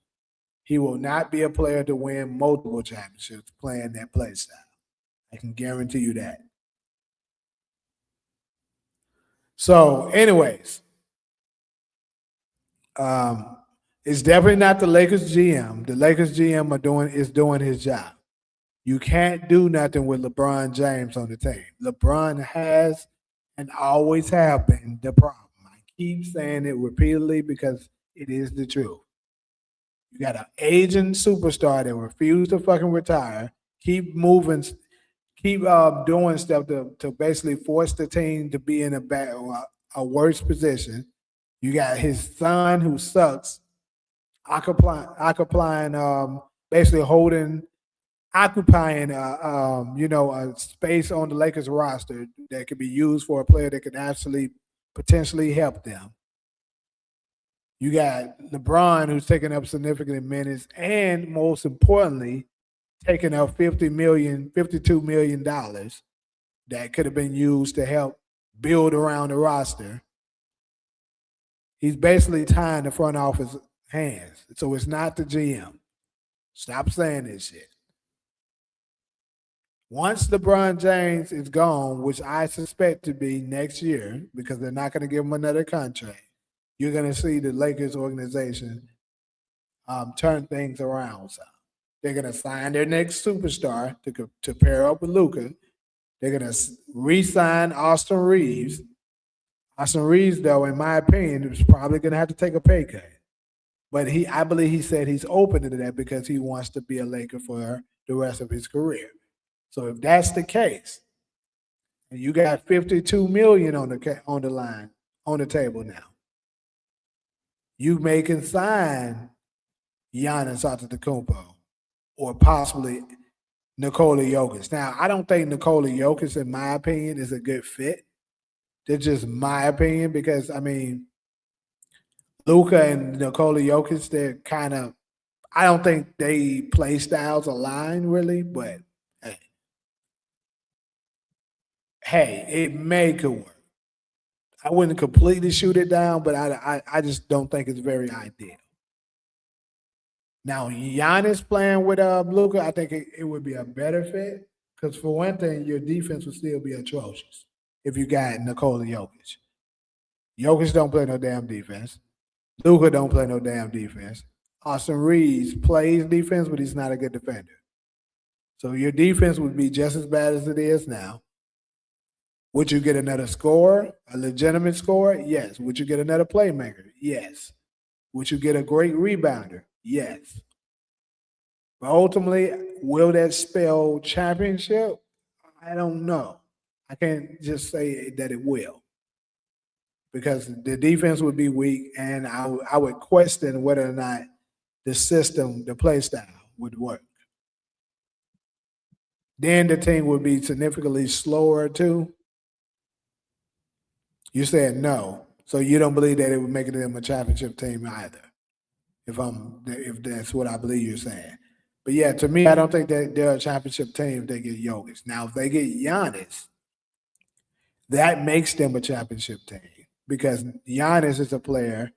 He will not be a player to win multiple championships playing that play style. I can guarantee you that. So, anyways, it's definitely not the Lakers GM. The Lakers GM is doing his job. You can't do nothing with LeBron James on the team. LeBron has and always have been the problem. I keep saying it repeatedly because it is the truth. You got an aging superstar that refused to fucking retire, keep moving, keep doing stuff to basically force the team to be in a worse position. You got his son who sucks, basically occupying a space on the Lakers roster that could be used for a player that could actually potentially help them. You got LeBron who's taking up significant minutes and most importantly, taking up $52 million that could have been used to help build around the roster. He's basically tying the front office hands. So it's not the GM. Stop saying this shit. Once LeBron James is gone, which I suspect to be next year, because they're not going to give him another contract, you're going to see the Lakers organization turn things around. So they're going to sign their next superstar to pair up with Luka. They're going to re-sign Austin Reeves. Austin Reeves, though, in my opinion, is probably going to have to take a pay cut. But I believe he said he's open to that because he wants to be a Laker for the rest of his career. So if that's the case, and you got $52 million on the line, on the table now, you may consign Giannis Antetokounmpo or possibly Nikola Jokic. Now, I don't think Nikola Jokic, in my opinion, is a good fit. That's just my opinion because, I mean, Luka and Nikola Jokic, they're kind of, I don't think they play styles align really, but hey, it may could work. I wouldn't completely shoot it down, but I just don't think it's very ideal. Now, Giannis playing with Luka, I think it would be a better fit because for one thing, your defense would still be atrocious if you got Nikola Jokic. Jokic don't play no damn defense. Luka don't play no damn defense. Austin Reeves plays defense, but he's not a good defender. So your defense would be just as bad as it is now. Would you get another scorer, a legitimate scorer? Yes. Would you get another playmaker? Yes. Would you get a great rebounder? Yes. But ultimately, will that spell championship? I don't know. I can't just say that it will. Because the defense would be weak, and I would question whether or not the system, the play style, would work. Then the team would be significantly slower too. You said no, so you don't believe that it would make them a championship team either. If that's what I believe you're saying, but yeah, to me, I don't think that they're a championship team if they get Jokic. Now, if they get Giannis, that makes them a championship team because Giannis is a player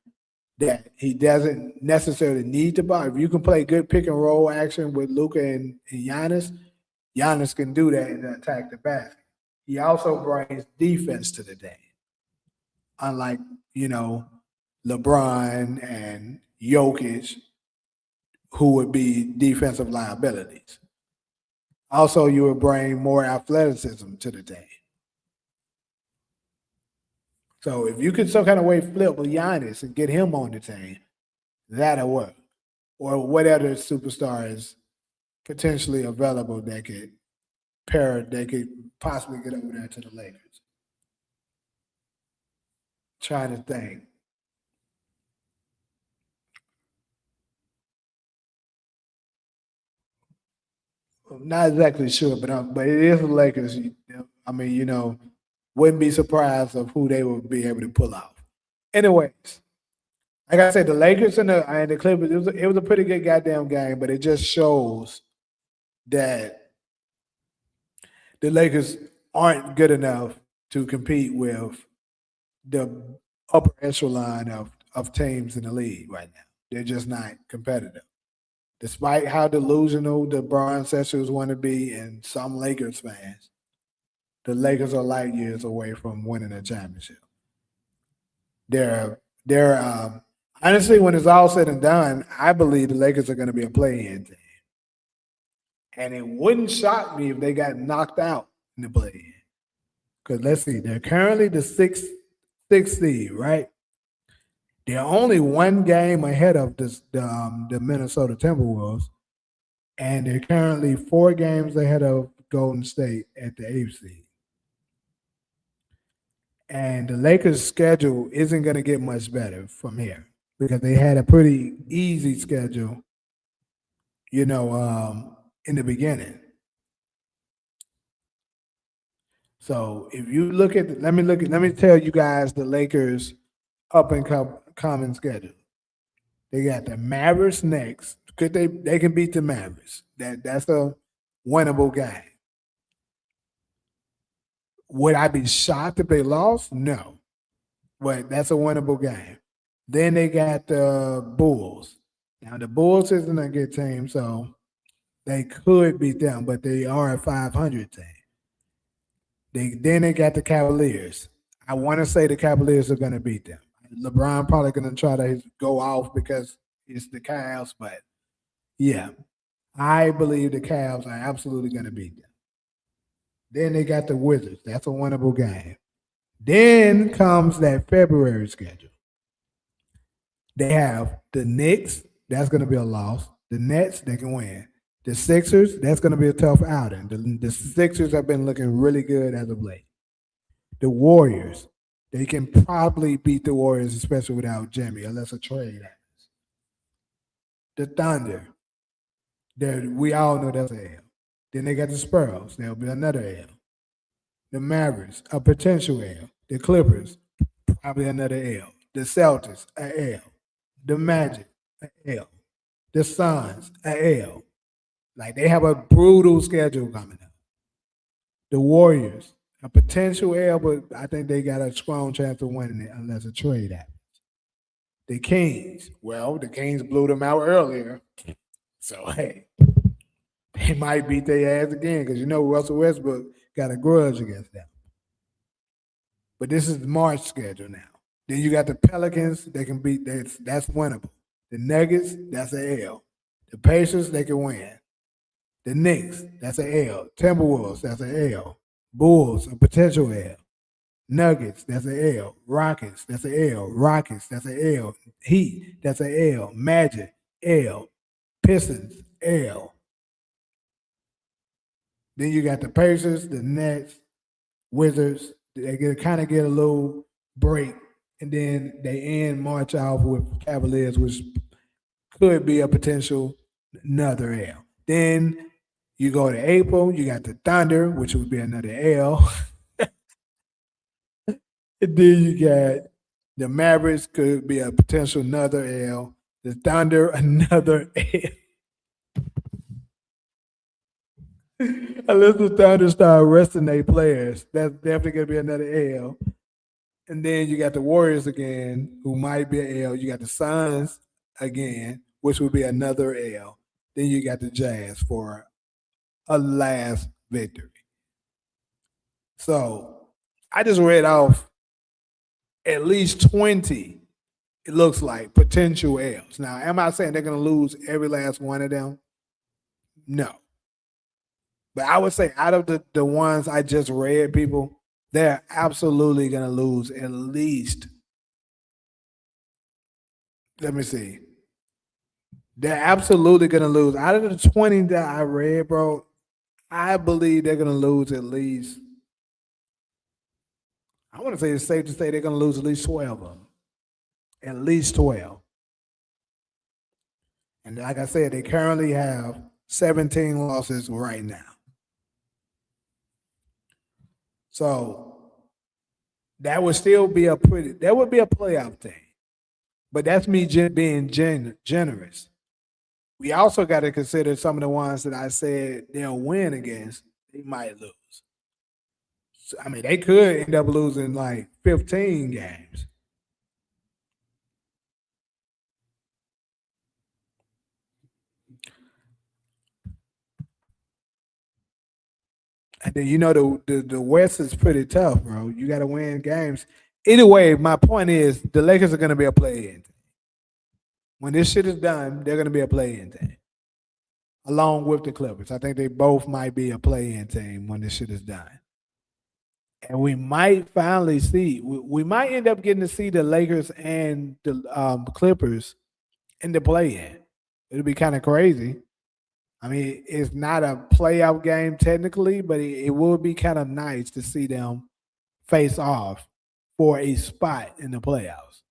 that he doesn't necessarily need to buy. If you can play good pick and roll action with Luka and Giannis, Giannis can do that and attack the basket. He also brings defense to the game. Unlike, LeBron and Jokic, who would be defensive liabilities. Also, you would bring more athleticism to the team. So if you could some kind of way flip with Giannis and get him on the team, that'll work. Or what other superstar is potentially available that could they could possibly get over there to the Lakers. Trying to think. I'm not exactly sure, but it is the Lakers. I mean, wouldn't be surprised of who they would be able to pull off. Anyways, like I said, the Lakers and the Clippers, it was a pretty good goddamn game, but it just shows that the Lakers aren't good enough to compete with the upper echelon of teams in the league right now. They're just not competitive. Despite how delusional the Bron Sexers want to be and some Lakers fans, the Lakers are light years away from winning a championship. They're honestly, when it's all said and done, I believe the Lakers are going to be a play-in team, and it wouldn't shock me if they got knocked out in the play-in. Because let's see, they're currently the sixth seed, right? They're only one game ahead of the Minnesota Timberwolves, and they're currently 4 games ahead of Golden State at the 8th seed. And the Lakers' schedule isn't going to get much better from here because they had a pretty easy schedule, in the beginning. So if you look at, let me tell you guys the Lakers' up and coming schedule. They got the Mavericks next. Could they can beat the Mavericks? That's a winnable game. Would I be shocked if they lost? No. But that's a winnable game. Then they got the Bulls. Now the Bulls isn't a good team, so they could beat them, but they are a 500 team. Then they got the Cavaliers. I want to say the Cavaliers are going to beat them. LeBron probably going to try to go off because it's the Cavs, but yeah, I believe the Cavs are absolutely going to beat them. Then they got the Wizards. That's a winnable game. Then comes that February schedule. They have the Knicks. That's going to be a loss. The Nets, they can win. The Sixers, that's going to be a tough outing. The Sixers have been looking really good as of late. The Warriors, they can probably beat the Warriors, especially without Jimmy, unless a trade happens. The Thunder, we all know that's a L. Then they got the Spurs. There'll be another L. The Mavericks, a potential L. The Clippers, probably another L. The Celtics, a L. The Magic, a L. The Suns, a L. Like they have a brutal schedule coming up. The Warriors, a potential L, but I think they got a strong chance of winning it unless a trade happens. The Kings, well, the Kings blew them out earlier. So, hey, they might beat their ass again because Russell Westbrook got a grudge against them. But this is the March schedule now. Then you got the Pelicans, they can beat, that's winnable. The Nuggets, that's an L. The Pacers, they can win. The Knicks, that's an L. Timberwolves, that's an L. Bulls, a potential L. Nuggets, that's an L. Rockets, that's an L. Rockets, that's an L. Heat, that's an L. Magic, L. Pistons, L. Then you got the Pacers, the Nets, Wizards. They kind of get a little break, and then they end March off with Cavaliers, which could be a potential another L. Then you go to April, you got the Thunder, which would be another L. And then you got the Mavericks, could be a potential another L. The Thunder, another L. Unless the Thunder start resting their players, that's definitely going to be another L. And then you got the Warriors again, who might be an L. You got the Suns again, which would be another L. Then you got the Jazz for a last victory. So I just read off at least 20, it looks like, potential L's. Now, am I saying they're going to lose every last one of them? No. But I would say out of the ones I just read, people, they're absolutely gonna lose at least. Let me see. They're absolutely gonna lose. Out of the 20 that I read, bro, I believe they're gonna lose at least. I want to say it's safe to say they're gonna lose at least 12 of them. At least 12. And like I said, they currently have 17 losses right now. So that would still be that would be a playoff team. But that's me being generous. We also got to consider some of the ones that I said they'll win against, they might lose. So, I mean, they could end up losing like 15 games. And then the West is pretty tough, bro. You got to win games. Either way, my point is the Lakers are going to be a play-in. When this shit is done, they're going to be a play-in team, along with the Clippers. I think they both might be a play-in team when this shit is done. And we might finally see. We might end up getting to see the Lakers and the Clippers in the play-in. It'll be kind of crazy. I mean, it's not a playoff game technically, but it would be kind of nice to see them face off for a spot in the playoffs.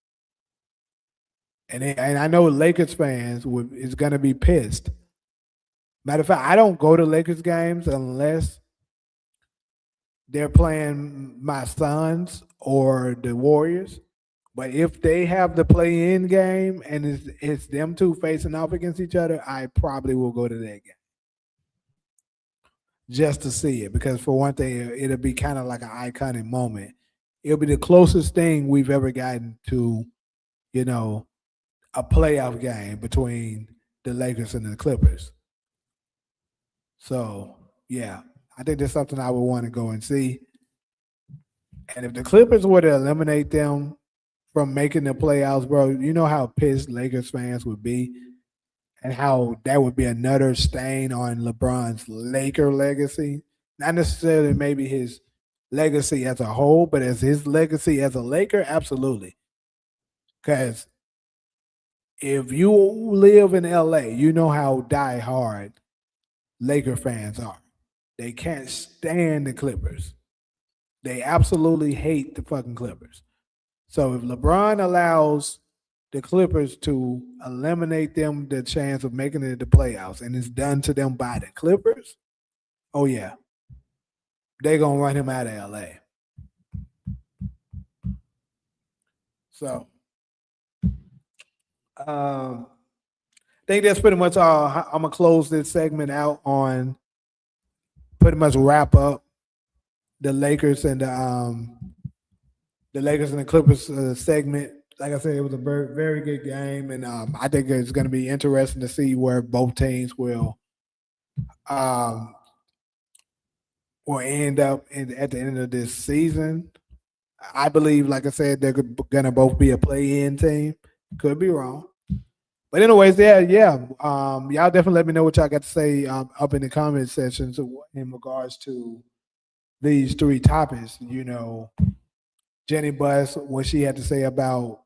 And I know Lakers fans is going to be pissed. Matter of fact, I don't go to Lakers games unless they're playing my Suns or the Warriors. But if they have the play-in game and it's them two facing off against each other, I probably will go to that game just to see it. Because for one thing, it'll be kind of like an iconic moment. It'll be the closest thing we've ever gotten to, a playoff game between the Lakers and the Clippers. So, yeah, I think that's something I would want to go and see. And if the Clippers were to eliminate them from making the playoffs, bro, you know how pissed Lakers fans would be and how that would be another stain on LeBron's Laker legacy. Not necessarily maybe his legacy as a whole, but as his legacy as a Laker, absolutely. Because if you live in LA, you know how diehard Laker fans are. They can't stand the Clippers. They absolutely hate the fucking Clippers. So if LeBron allows the Clippers to eliminate them the chance of making it the playoffs and it's done to them by the Clippers, oh yeah, they're going to run him out of LA. So I think that's pretty much all. I'm going to close this segment out on pretty much wrap up the Lakers and the Clippers segment. Like I said, it was a very, very good game, and I think it's going to be interesting to see where both teams will end up at the end of this season. I believe, like I said, they're going to both be a play-in team. Could be wrong. But anyways, yeah. Y'all definitely let me know what y'all got to say up in the comment sections in regards to these three topics. Jeanie Buss, what she had to say about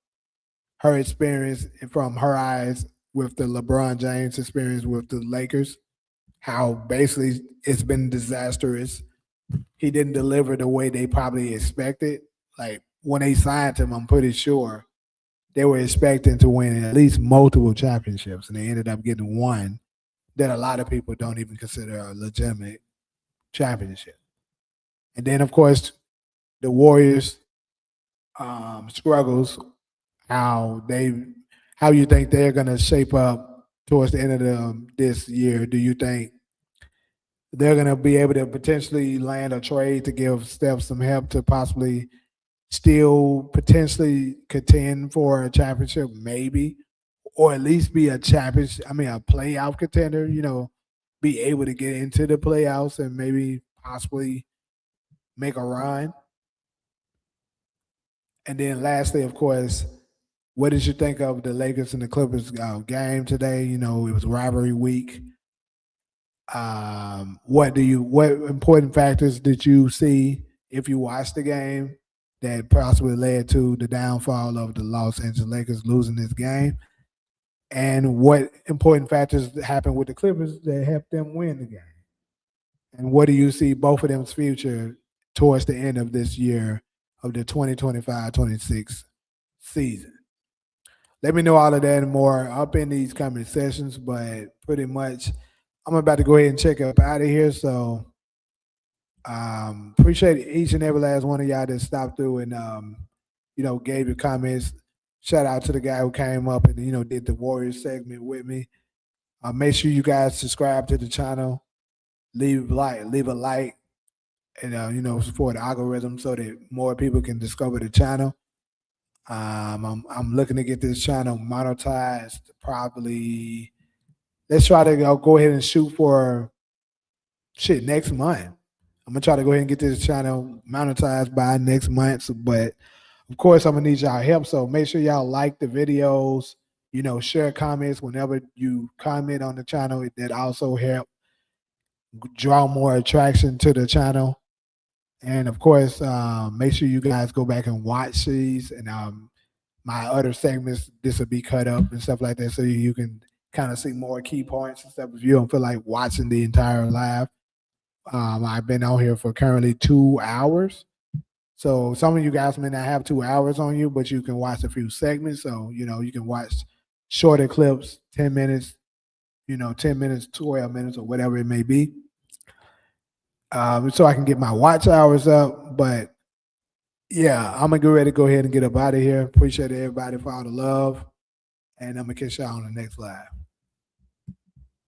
her experience from her eyes with the LeBron James experience with the Lakers, how basically it's been disastrous. He didn't deliver the way they probably expected. Like when they signed him, I'm pretty sure they were expecting to win at least multiple championships, and they ended up getting one that a lot of people don't even consider a legitimate championship. And then, of course, the Warriors struggles, how you think they're going to shape up towards the end of this year. Do you think they're going to be able to potentially land a trade to give Steph some help to possibly still potentially contend for a championship, maybe, or at least be a playoff contender, be able to get into the playoffs and maybe possibly make a run? And then lastly, of course, what did you think of the Lakers and the Clippers game today? It was rivalry week. What important factors did you see if you watched the game that possibly led to the downfall of the Los Angeles Lakers losing this game? And what important factors happened with the Clippers that helped them win the game? And what do you see both of them's future towards the end of this year of the 2025-26 season? Let me know all of that and more up in these coming sessions, but pretty much I'm about to go ahead and check up out of here. So appreciate each and every last one of y'all that stopped through and gave your comments. Shout out to the guy who came up and did the Warriors segment with me. Make sure you guys subscribe to the channel, leave a like, and support the algorithm so that more people can discover the channel. I'm looking to get this channel monetized probably. Let's try to go ahead and shoot for next month. I'm gonna try to go ahead and get this channel monetized by next month. But of course, I'm gonna need y'all help. So make sure y'all like the videos. Share comments whenever you comment on the channel. That also help draw more attraction to the channel. And of course, make sure you guys go back and watch these and my other segments. This will be cut up and stuff like that, so you can kind of see more key points and stuff if you don't feel like watching the entire live. I've been on here for currently 2 hours. So some of you guys may not have 2 hours on you, but you can watch a few segments. So, you can watch shorter clips, 10 minutes, 10 minutes, 12 minutes, or whatever it may be. So I can get my watch hours up. But yeah, I'm going to get ready to go ahead and get up out of here. Appreciate everybody for all the love. And I'm going to catch y'all on the next live.